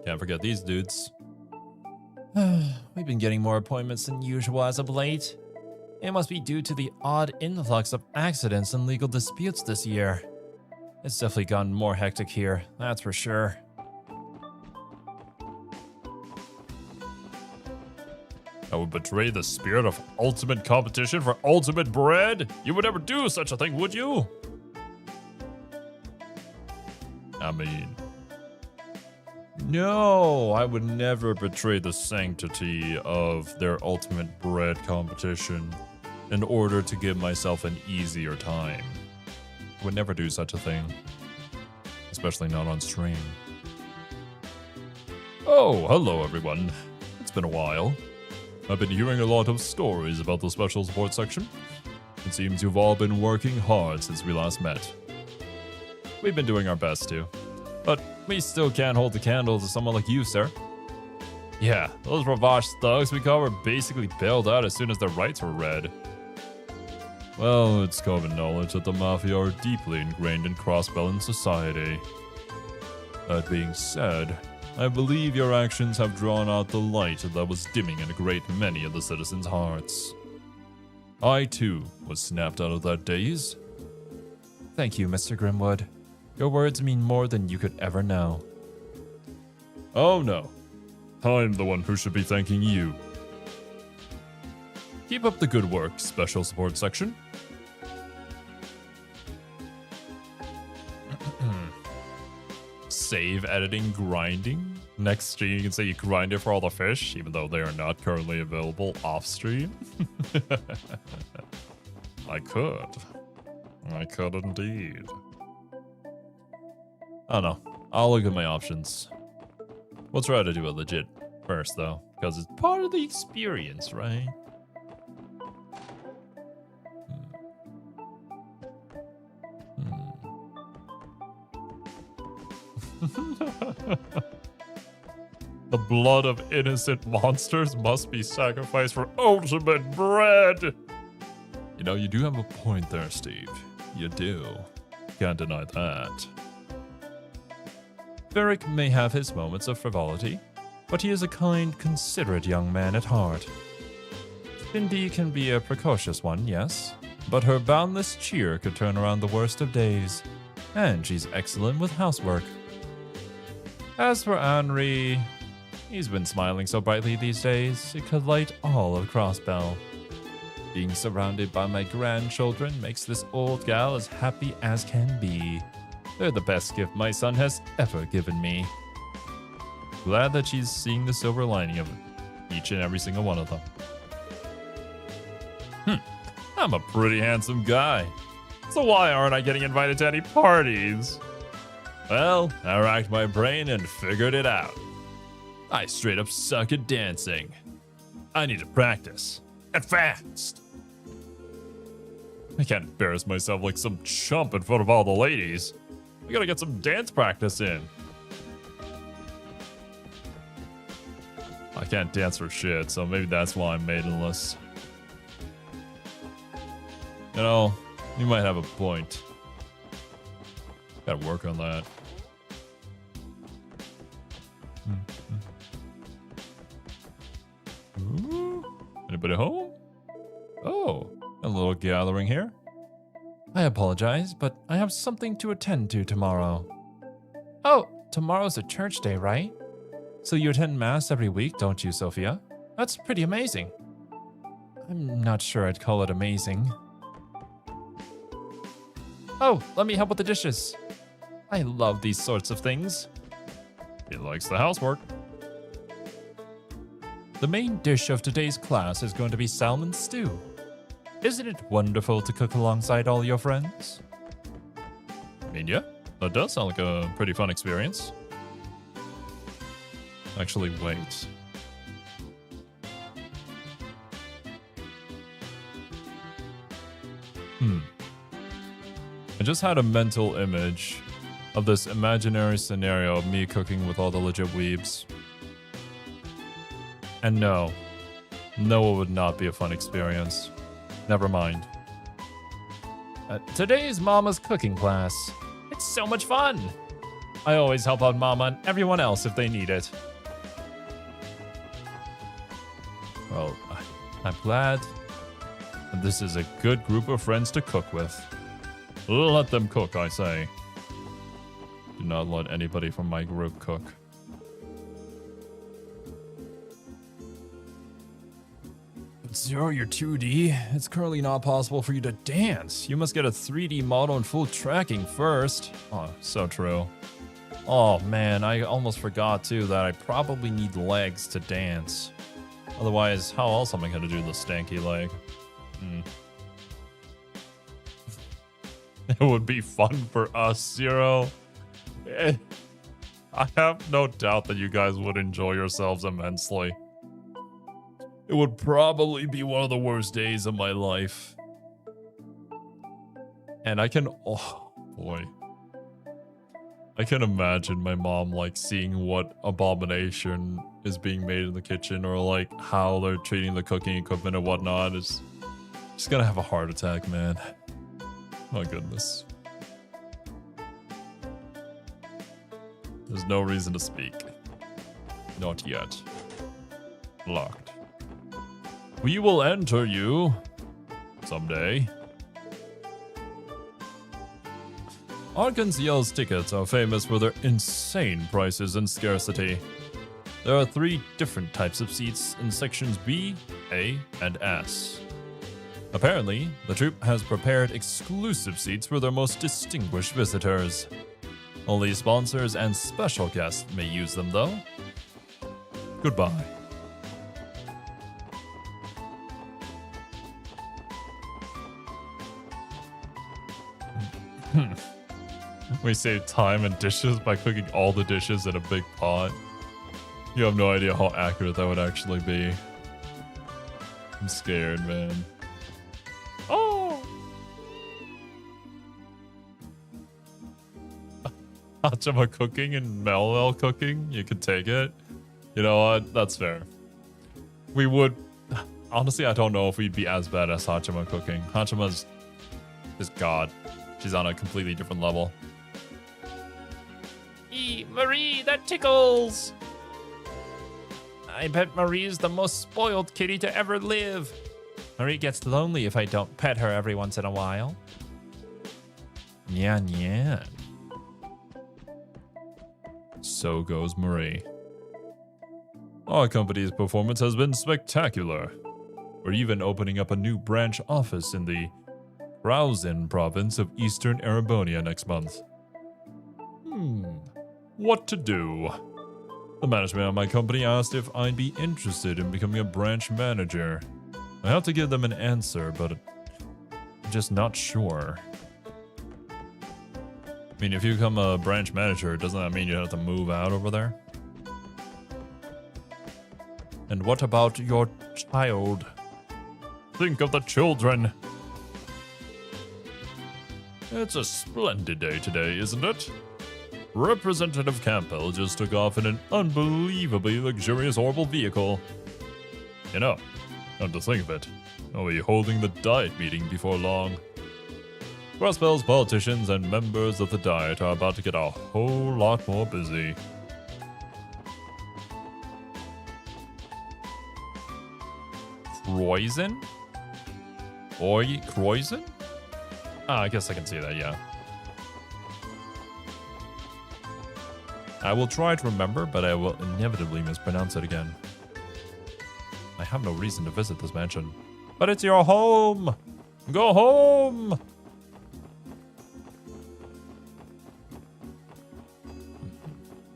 Can't forget these dudes. We've been getting more appointments than usual as of late. It must be due to the odd influx of accidents and legal disputes this year. It's definitely gotten more hectic here, that's for sure. I would betray the spirit of ultimate competition for ultimate bread? You would never do such a thing, would you? I mean... No, I would never betray the sanctity of their ultimate bread competition in order to give myself an easier time. I would never do such a thing. Especially not on stream. Oh, hello everyone. It's been a while. I've been hearing a lot of stories about the special support section. It seems you've all been working hard since we last met. We've been doing our best to. But we still can't hold the candle to someone like you, sir. Yeah, those Ravash thugs we caught were basically bailed out as soon as their rights were read. Well, it's common knowledge that the Mafia are deeply ingrained in cross-balance society. That being said, I believe your actions have drawn out the light that was dimming in a great many of the citizens' hearts. I, too, was snapped out of that daze. Thank you, Mr. Grimwood. Your words mean more than you could ever know. Oh no. I'm the one who should be thanking you. Keep up the good work, Special Support Section. Save, editing, grinding. Next stream you can say you grinded for all the fish, even though they are not currently available off stream. I could. I could indeed. I don't know. I'll look at my options. We'll try to do it legit first, though, because it's part of the experience, right? The blood of innocent monsters must be sacrificed for ultimate bread. You know, you do have a point there, Steve. You do. Can't deny that. Varric may have his moments of frivolity, but he is a kind, considerate young man at heart. Cindy can be a precocious one, yes, but her boundless cheer could turn around the worst of days, and she's excellent with housework. As for Henri, he's been smiling so brightly these days, it could light all of Crossbell. Being surrounded by my grandchildren makes this old gal as happy as can be. They're the best gift my son has ever given me. Glad that she's seeing the silver lining of each and every single one of them. I'm a pretty handsome guy. So why aren't I getting invited to any parties? Well, I racked my brain and figured it out. I straight up suck at dancing. I need to practice. And fast. I can't embarrass myself like some chump in front of all the ladies. I gotta get some dance practice in. I can't dance for shit, so maybe that's why I'm maidenless. You know, you might have a point. Gotta work on that. Ooh, anybody home? Oh, a little gathering here. I apologize, but I have something to attend to tomorrow. Oh, tomorrow's a church day, right? So you attend Mass every week, don't you, Sophia? That's pretty amazing. I'm not sure I'd call it amazing. Oh, let me help with the dishes. I love these sorts of things. He likes the housework. The main dish of today's class is going to be salmon stew. Isn't it wonderful to cook alongside all your friends? I mean, yeah, that does sound like a pretty fun experience. Actually, wait. I just had a mental image of this imaginary scenario of me cooking with all the legit weebs. And no, it would not be a fun experience. Never mind. Today's Mama's cooking class. It's so much fun. I always help out Mama and everyone else if they need it. Well, I'm glad that this is a good group of friends to cook with. Let them cook, I say. Do not let anybody from my group cook. Zero, you're 2D. It's currently not possible for you to dance. You must get a 3D model and full tracking first. Oh, so true. Oh man, I almost forgot too that I probably need legs to dance. Otherwise, how else am I gonna do the stanky leg? It would be fun for us, Zero. I have no doubt that you guys would enjoy yourselves immensely. It would probably be one of the worst days of my life. And I can, oh boy. I can imagine my mom like seeing what abomination is being made in the kitchen or like how they're treating the cooking equipment and whatnot. She's gonna have a heart attack, man. My goodness. There's no reason to speak. Not yet. Locked. We will enter you someday. Arkansas's tickets are famous for their insane prices and scarcity. There are 3 different types of seats in sections B, A, and S. Apparently, the troupe has prepared exclusive seats for their most distinguished visitors. Only sponsors and special guests may use them, though. Goodbye. We save time and dishes by cooking all the dishes in a big pot. You have no idea how accurate that would actually be. I'm scared, man. Oh! Hachima cooking and Mel cooking, you could take it. You know what? That's fair. We would... Honestly, I don't know if we'd be as bad as Hachima cooking. Hachima's just God. She's on a completely different level. Marie, that tickles! I bet Marie's the most spoiled kitty to ever live. Marie gets lonely if I don't pet her every once in a while. Nyan nyan. So goes Marie. Our company's performance has been spectacular. We're even opening up a new branch office in the Rauzin province of Eastern Arabonia next month. What to do? The management of my company asked if I'd be interested in becoming a branch manager. I have to give them an answer, but I'm just not sure. I mean, if you become a branch manager, doesn't that mean you have to move out over there? And what about your child? Think of the children. It's a splendid day today, isn't it? Representative Campbell just took off in an unbelievably luxurious horrible vehicle. You know, come to think of it, I'll be holding the Diet meeting before long. Crossbell's politicians and members of the Diet are about to get a whole lot more busy. Croizen? Croizen? Ah, I guess I can see that, yeah. I will try to remember, but I will inevitably mispronounce it again. I have no reason to visit this mansion. But it's your home! Go home!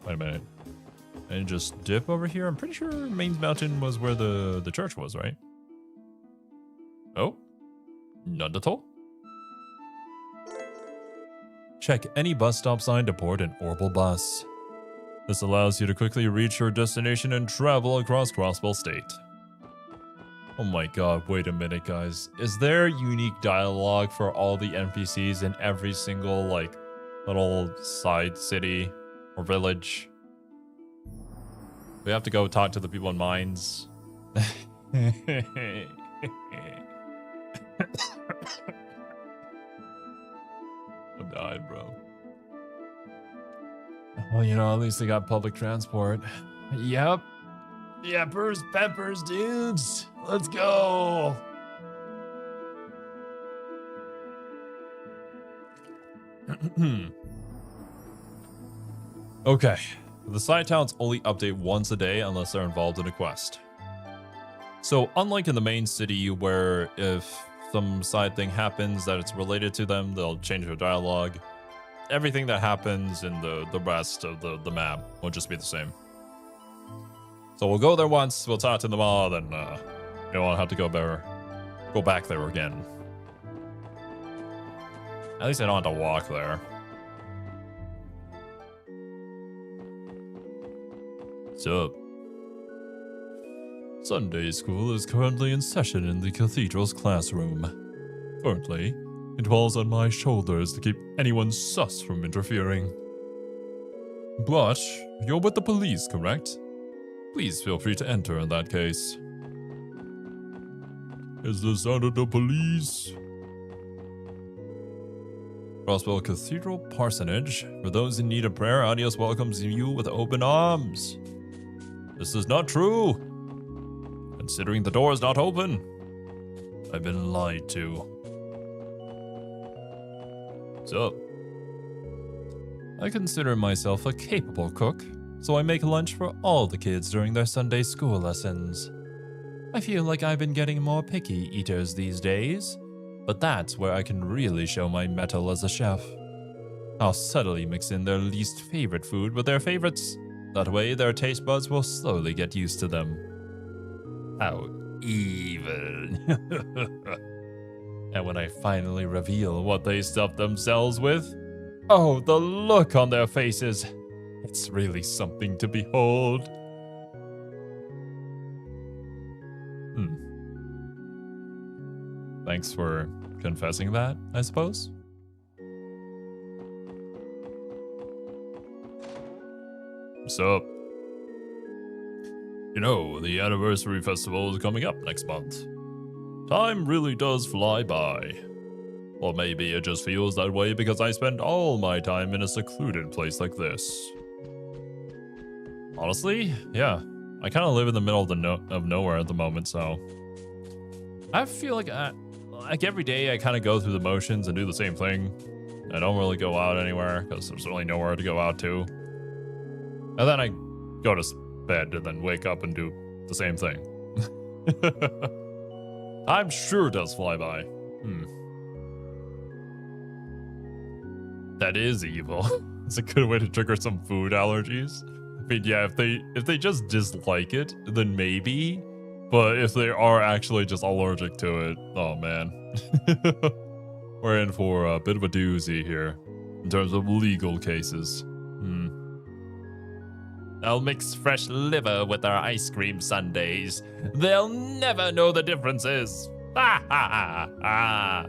Wait a minute. And just dip over here? I'm pretty sure Maine's Mountain was where the church was, right? Oh? None at all? Check any bus stop sign to board an orbital bus. This allows you to quickly reach your destination and travel across Crossbell State. Oh my god, wait a minute, guys. Is there unique dialogue for all the NPCs in every single, like, little side city or village? We have to go talk to the people in mines. I died, bro. Well, you know, at least they got public transport. Yep. Yeppers, peppers, dudes. Let's go. Okay. The side towns only update once a day unless they're involved in a quest. So, unlike in the main city where if some side thing happens that it's related to them, they'll change their dialogue. Everything that happens in the rest of the map will just be the same. So we'll go there once, we'll talk to them all, then you don't have to go back there again. At least I don't have to walk there. What's up? Sunday school is currently in session in the cathedral's classroom. Currently, it falls on my shoulders to keep anyone sus from interfering. But you're with the police, correct? Please feel free to enter in that case. is the sound of the police. Crosswell Cathedral Parsonage. For those in need of prayer, Adios welcomes you with open arms. This is not true. Considering the door is not open, I've been lied to. So, I consider myself a capable cook, so I make lunch for all the kids during their Sunday school lessons. I feel like I've been getting more picky eaters these days, but that's where I can really show my mettle as a chef. I'll subtly mix in their least favorite food with their favorites. That way their taste buds will slowly get used to them. How evil. And when I finally reveal what they stuffed themselves with, oh, the look on their faces. It's really something to behold. Thanks for confessing that, I suppose. What's up? You know, the anniversary festival is coming up next month. Time really does fly by. Or maybe it just feels that way because I spend all my time in a secluded place like this. Honestly, yeah. I kind of live in the middle of nowhere at the moment, so... I feel like every day I kind of go through the motions and do the same thing. I don't really go out anywhere because there's really nowhere to go out to. And then I go to bed and then wake up and do the same thing. I'm sure it does fly by. That is evil. It's a good way to trigger some food allergies. I mean, yeah, if they just dislike it, then maybe. But if they are actually just allergic to it, oh man. We're in for a bit of a doozy here in terms of legal cases. I'll mix fresh liver with our ice cream sundaes. They'll never know the differences. Ha ha ha ha.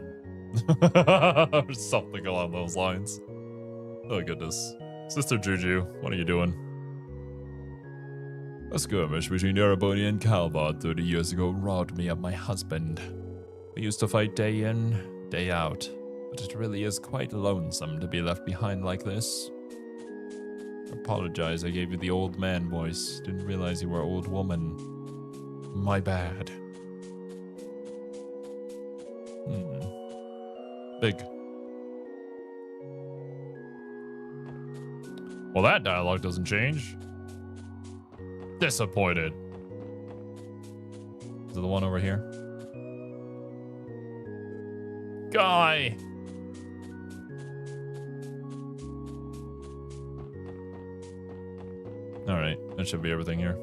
Or something along those lines. Oh goodness. Sister Juju, what are you doing? A skirmish between Ereboni and Calvard 30 years ago robbed me of my husband. We used to fight day in, day out, but it really is quite lonesome to be left behind like this. Apologize, I gave you the old man voice. Didn't realize you were old woman. My bad. Big. Well, that dialogue doesn't change. Disappointed. Is it the one over here? Guy! Alright, that should be everything here.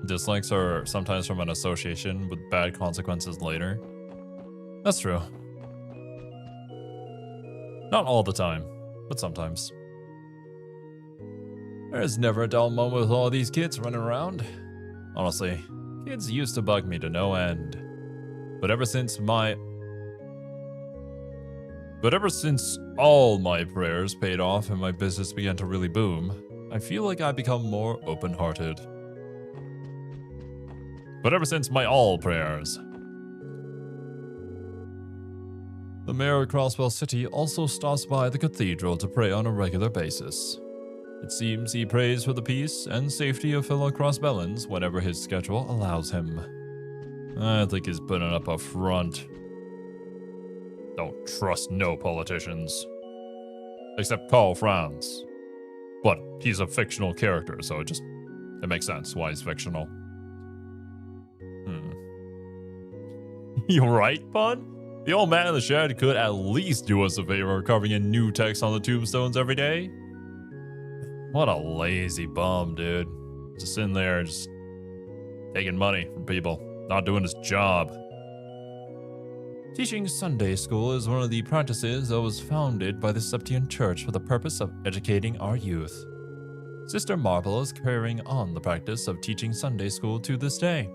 Dislikes are sometimes from an association with bad consequences later. That's true. Not all the time, but sometimes. There's never a dull moment with all these kids running around. Honestly, kids used to bug me to no end. But ever since all my prayers paid off and my business began to really boom, I feel like I've become more open-hearted. But ever since my all prayers. The mayor of Crosswell City also stops by the cathedral to pray on a regular basis. It seems he prays for the peace and safety of fellow Crossbellans whenever his schedule allows him. I think he's putting up a front. Don't trust no politicians. Except Karl Franz. But he's a fictional character, so it makes sense why he's fictional. You're right, bud? The old man in the shed could at least do us a favor carving in new text on the tombstones every day. What a lazy bum, dude. Just sitting there, just taking money from people, not doing his job. Teaching Sunday school is one of the practices that was founded by the Septian Church for the purpose of educating our youth. Sister Marble is carrying on the practice of teaching Sunday school to this day.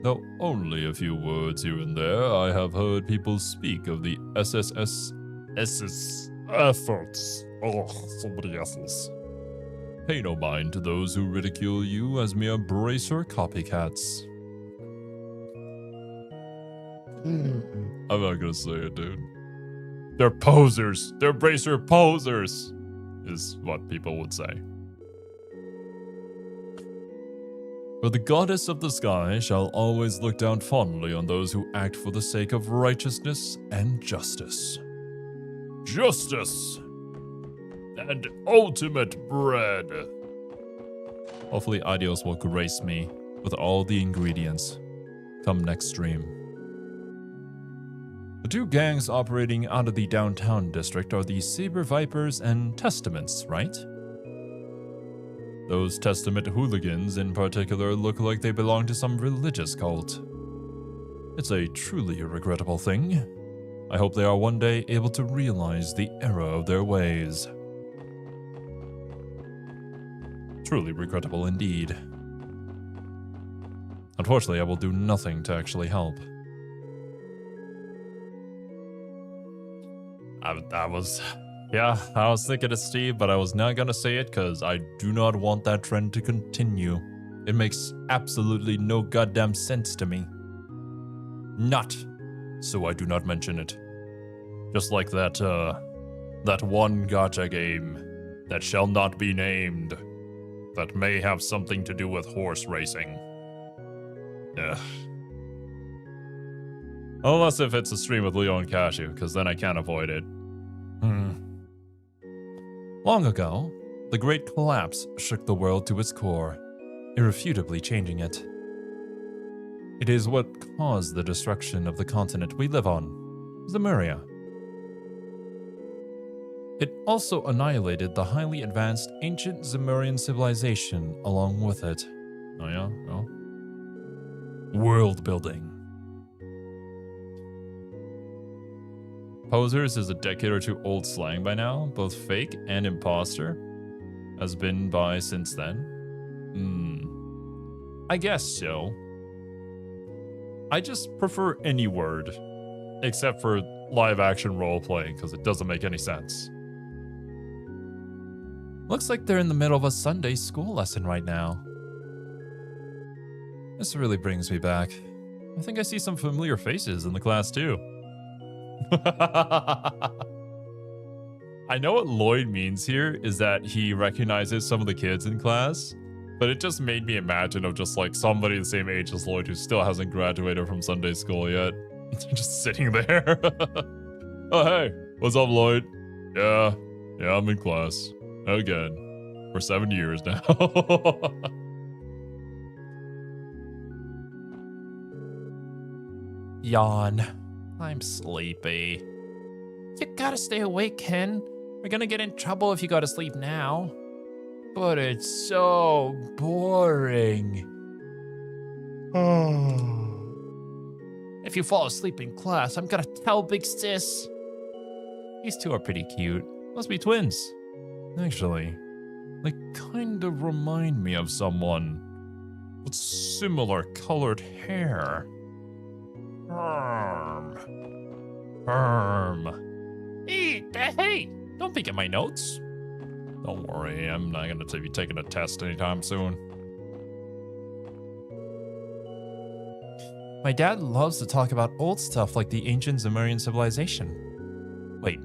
Though only a few words here and there, I have heard people speak of the SS's efforts. Oh, so many S's. Pay no mind to those who ridicule you as mere bracer copycats. I'm not gonna say it, dude. They're posers. They're bracer posers, is what people would say. For the goddess of the sky shall always look down fondly on those who act for the sake of righteousness and justice. Justice! And ultimate bread! Hopefully Ideos will grace me with all the ingredients come next stream. The two gangs operating out of the downtown district are the Saber Vipers and Testaments, right? Those Testament hooligans in particular look like they belong to some religious cult. It's a truly regrettable thing. I hope they are one day able to realize the error of their ways. Truly regrettable indeed. Unfortunately, I will do nothing to actually help. I was thinking of Steve, but I was not gonna say it because I do not want that trend to continue. It makes absolutely no goddamn sense to me. Not. So I do not mention it. Just like that one gacha game that shall not be named that may have something to do with horse racing. Ugh. Unless if it's a stream with Leo and Cashew, because then I can't avoid it. Long ago, the Great Collapse shook the world to its core, irrefutably changing it. It is what caused the destruction of the continent we live on, Zemuria. It also annihilated the highly advanced ancient Zemurian civilization along with it. Oh yeah? Oh. World building. Posers is a decade or two old slang by now, both fake and imposter. Has been by since then. I guess so. I just prefer any word, except for live action roleplay, because it doesn't make any sense. Looks like they're in the middle of a Sunday school lesson right now. This really brings me back. I think I see some familiar faces in the class too. I know what Lloyd means here is that he recognizes some of the kids in class, but it just made me imagine of just like somebody the same age as Lloyd who still hasn't graduated from Sunday school yet. Just sitting there. Oh, hey, what's up, Lloyd? Yeah, I'm in class. Again. For 7 years now. Yawn. I'm sleepy. You gotta stay awake, Ken. We're gonna get in trouble if you go to sleep now. But it's so boring. If you fall asleep in class, I'm gonna tell Big Sis. These two are pretty cute. Must be twins. Actually, they kind of remind me of someone with similar colored hair. Hey, don't peek at my notes. Don't worry, I'm not going to be taking a test anytime soon. My dad loves to talk about old stuff like the ancient Zemurian civilization. Wait,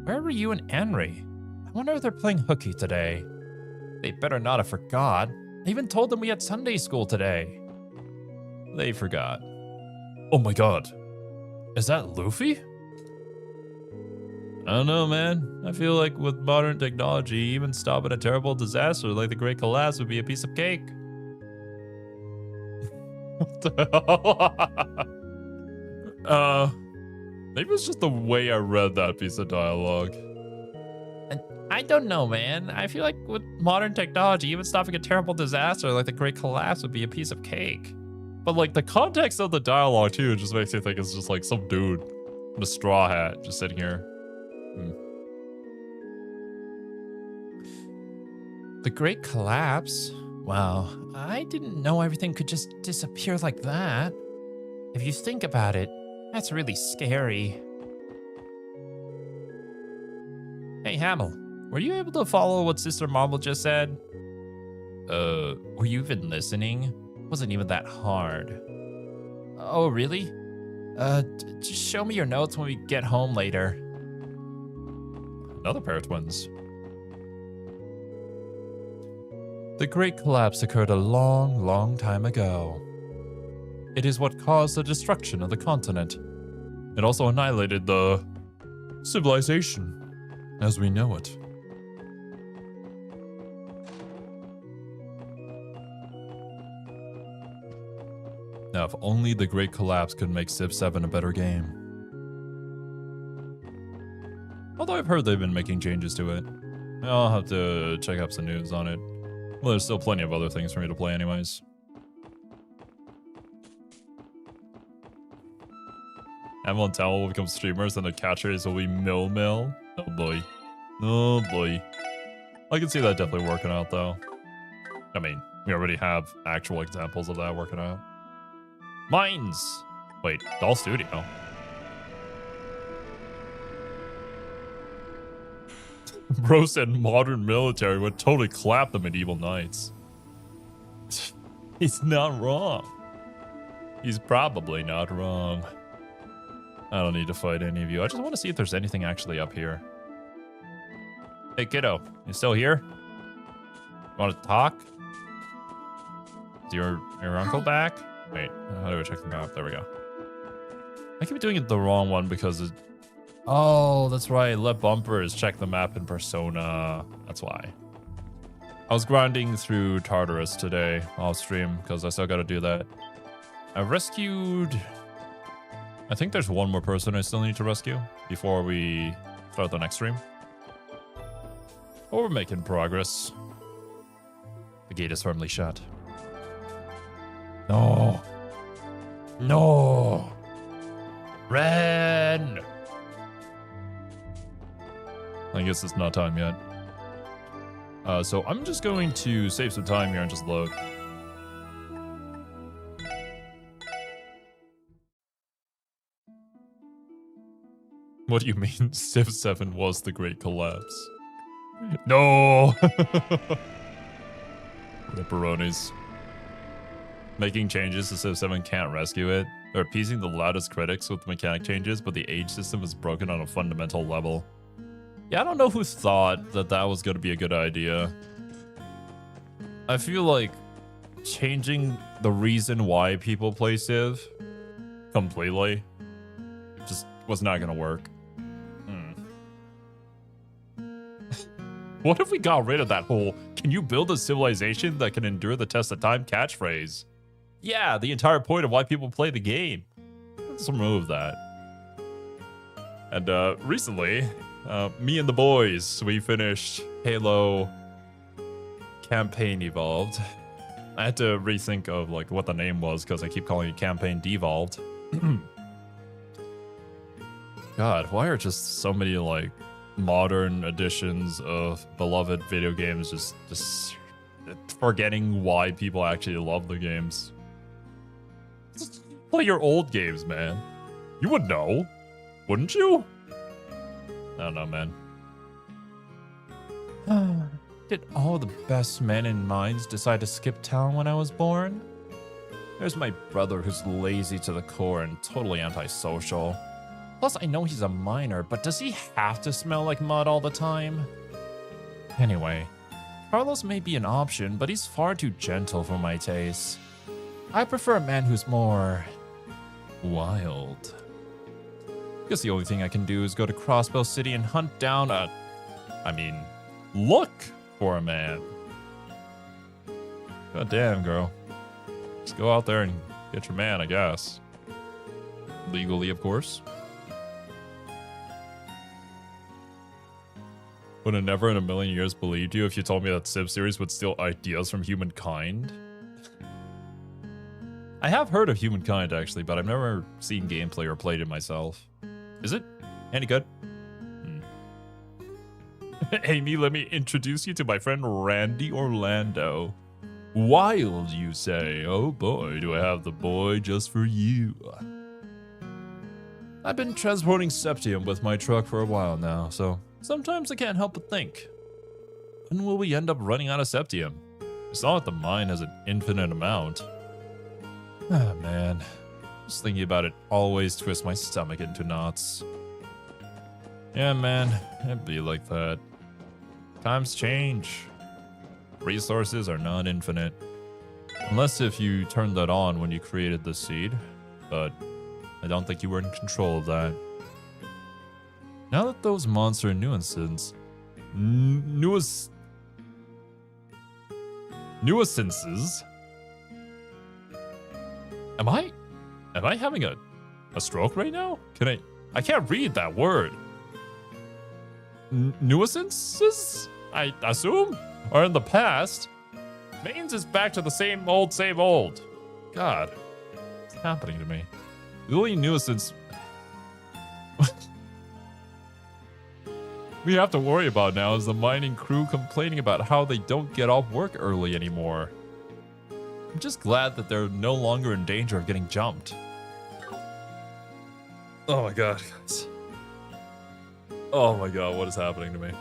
where were you and Anri? I wonder if they're playing hooky today. They better not have forgot. I even told them we had Sunday school today. They forgot. Oh my god. Is that Luffy? I don't know, man. I feel like with modern technology, even stopping a terrible disaster like the Great Collapse would be a piece of cake. What the hell? Maybe it's just the way I read that piece of dialogue. I don't know, man. I feel like with modern technology, even stopping a terrible disaster like the Great Collapse would be a piece of cake. But like the context of the dialogue too just makes you think it's just like some dude in a straw hat just sitting here. The Great Collapse? Wow, I didn't know everything could just disappear like that. If you think about it, that's really scary. Hey, Hamill, were you able to follow what Sister Marble just said? Were you even listening? Wasn't even that hard. Oh, really? Just show me your notes when we get home later. Another pair of twins. The Great Collapse occurred a long, long time ago. It is what caused the destruction of the continent. It also annihilated the civilization as we know it. Now, if only the Great Collapse could make Civ 7 a better game. Although I've heard they've been making changes to it. I'll have to check up some news on it. Well, there's still plenty of other things for me to play anyways. Hamill and Tal will become streamers and the catchphrase will be Mill Mill. Oh boy. Oh boy. I can see that definitely working out though. I mean, we already have actual examples of that working out. Mines! Wait, Doll Studio. Bro said modern military would totally clap the medieval knights. He's not wrong. He's probably not wrong. I don't need to fight any of you. I just want to see if there's anything actually up here. Hey, kiddo. You still here? You want to talk? Is your uncle back? Wait, how do I check the map? There we go. I keep doing it the wrong one because it... Oh, that's right. Let bumpers check the map in Persona. That's why. I was grinding through Tartarus today off stream because I still got to do that. I rescued... I think there's one more person I still need to rescue before we start the next stream. But we're making progress. The gate is firmly shut. No. No. Ren. I guess it's not time yet. So I'm just going to save some time here and just load. What do you mean Civ 7 was the Great Collapse? No! Ripperonis. Making changes to Civ 7 can't rescue it. They're appeasing the loudest critics with mechanic changes, but the age system is broken on a fundamental level. Yeah, I don't know who thought that that was going to be a good idea. I feel like changing the reason why people play Civ completely just was not going to work. What if we got rid of that whole, can you build a civilization that can endure the test of time catchphrase? Yeah, the entire point of why people play the game. Let's remove that. And recently, me and the boys, we finished Halo Campaign Evolved. I had to rethink of like what the name was because I keep calling it Campaign Devolved. God, why are just so many like modern editions of beloved video games just forgetting why people actually love the games? Just play your old games, man. You would know, wouldn't you? I don't know, man. Did all the best men in minds decide to skip town when I was born? There's my brother who's lazy to the core and totally antisocial. Plus, I know he's a minor, but does he have to smell like mud all the time? Anyway, Carlos may be an option, but he's far too gentle for my taste. I prefer a man who's more... wild. Guess the only thing I can do is go to Crossbow City and hunt down a... I mean, look for a man. God damn, girl. Just go out there and get your man, I guess. Legally, of course. Would have never in a million years believed you if you told me that Civ series would steal ideas from humankind. I have heard of humankind actually, but I've never seen gameplay or played it myself. Is it any good? Amy, let me introduce you to my friend Randy Orlando. Wild, you say? Oh boy, do I have the boy just for you. I've been transporting Septium with my truck for a while now, so sometimes I can't help but think. When will we end up running out of Septium? It's not like the mine has an infinite amount. Ah, man. Just thinking about it always twists my stomach into knots. Yeah, man. It'd be like that. Times change. Resources are not infinite. Unless if you turned that on when you created the seed. But I don't think you were in control of that. Now that those monster nuisances... Nuisances? Am I having a stroke right now? I can't read that word. Nuisances? I assume? Or in the past? Means is back to the same old, same old. God. What's happening to me? The only nuisance we have to worry about now is the mining crew complaining about how they don't get off work early anymore. I'm just glad that they're no longer in danger of getting jumped. Oh my god, guys. Oh my god, what is happening to me?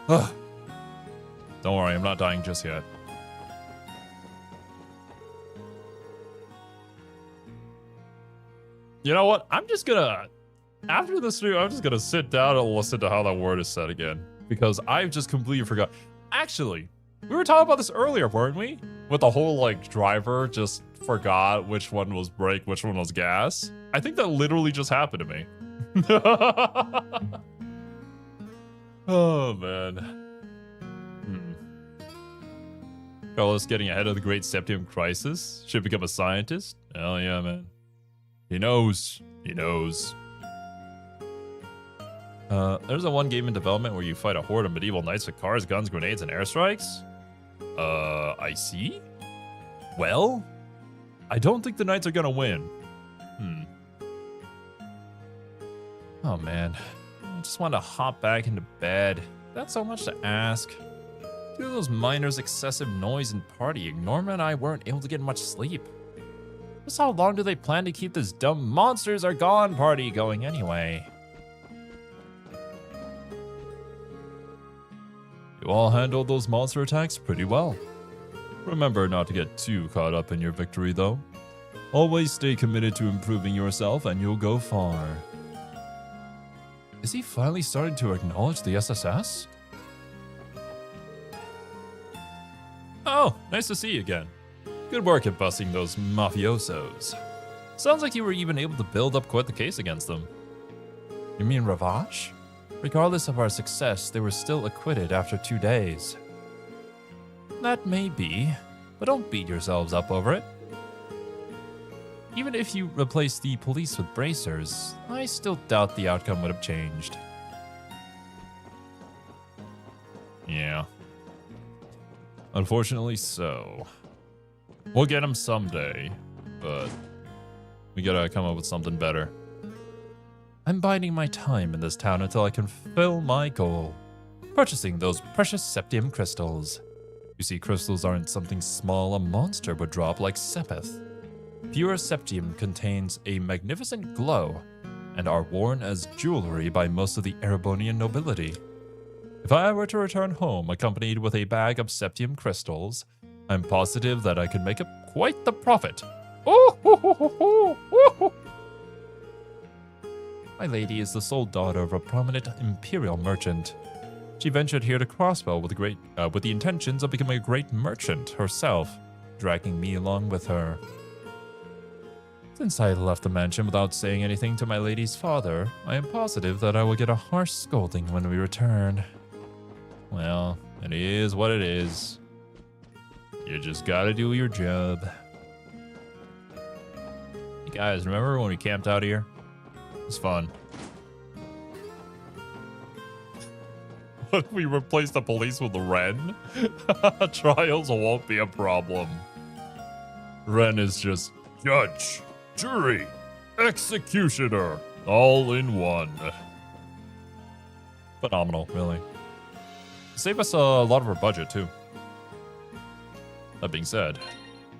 Ugh. Don't worry, I'm not dying just yet. You know what? I'm just gonna... After this stream, I'm just gonna sit down and listen to how that word is said again. Because I've just completely forgot. Actually, we were talking about this earlier, weren't we? With the whole, like, driver just forgot which one was brake, which one was gas. I think that literally just happened to me. Oh, man. Carlos getting ahead of the Great Septium Crisis. Should become a scientist. Hell yeah, man. He knows. He knows. There's a one game in development where you fight a horde of medieval knights with cars, guns, grenades, and airstrikes. I see. Well, I don't think the knights are gonna win. Oh man, I just want to hop back into bed. That's so much to ask. Due to those miners' excessive noise and partying, Norma and I weren't able to get much sleep. Just how long do they plan to keep this dumb monsters are gone party going anyway? You all handled those monster attacks pretty well. Remember not to get too caught up in your victory though. Always stay committed to improving yourself and you'll go far. Is he finally starting to acknowledge the SSS? Oh, nice to see you again. Good work at busting those mafiosos. Sounds like you were even able to build up quite the case against them. You mean Ravage? Regardless of our success, they were still acquitted after 2 days. That may be, but don't beat yourselves up over it. Even if you replace the police with bracers, I still doubt the outcome would have changed. Yeah. Unfortunately so. We'll get him someday, but we gotta come up with something better. I'm biding my time in this town until I can fulfill my goal. Purchasing those precious Septium crystals. You see, crystals aren't something small a monster would drop like Sepith. Pure Septium contains a magnificent glow and are worn as jewelry by most of the Erebonian nobility. If I were to return home accompanied with a bag of Septium crystals, I'm positive that I could make up quite the profit. My lady is the sole daughter of a prominent imperial merchant. She ventured here to Crossbow with the intentions of becoming a great merchant herself, dragging me along with her. Since I left the mansion without saying anything to my lady's father, I am positive that I will get a harsh scolding when we return. Well, it is what it is. You just gotta do your job. Hey guys, remember when we camped out here? It was fun. What if we replace the police with the Ren? Trials won't be a problem. Ren is just judge, jury, executioner, all in one. Phenomenal, really. save us a lot of our budget too. That being said,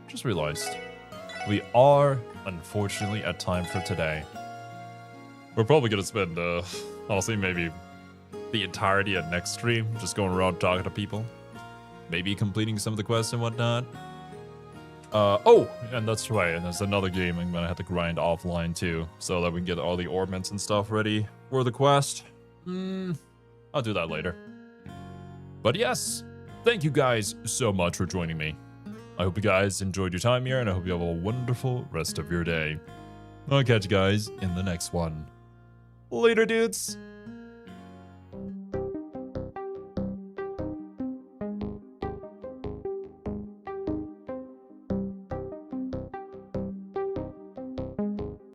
just realized we are unfortunately at time for today. We're probably gonna spend honestly maybe the entirety of next stream just going around talking to people, maybe completing some of the quests and whatnot. Oh, and that's right, and there's another game I'm gonna have to grind offline too, so that we can get all the ornaments and stuff ready for the quest. I'll do that later. But yes, thank you guys so much for joining me. I hope you guys enjoyed your time here, and I hope you have a wonderful rest of your day. I'll catch you guys in the next one. Later, dudes!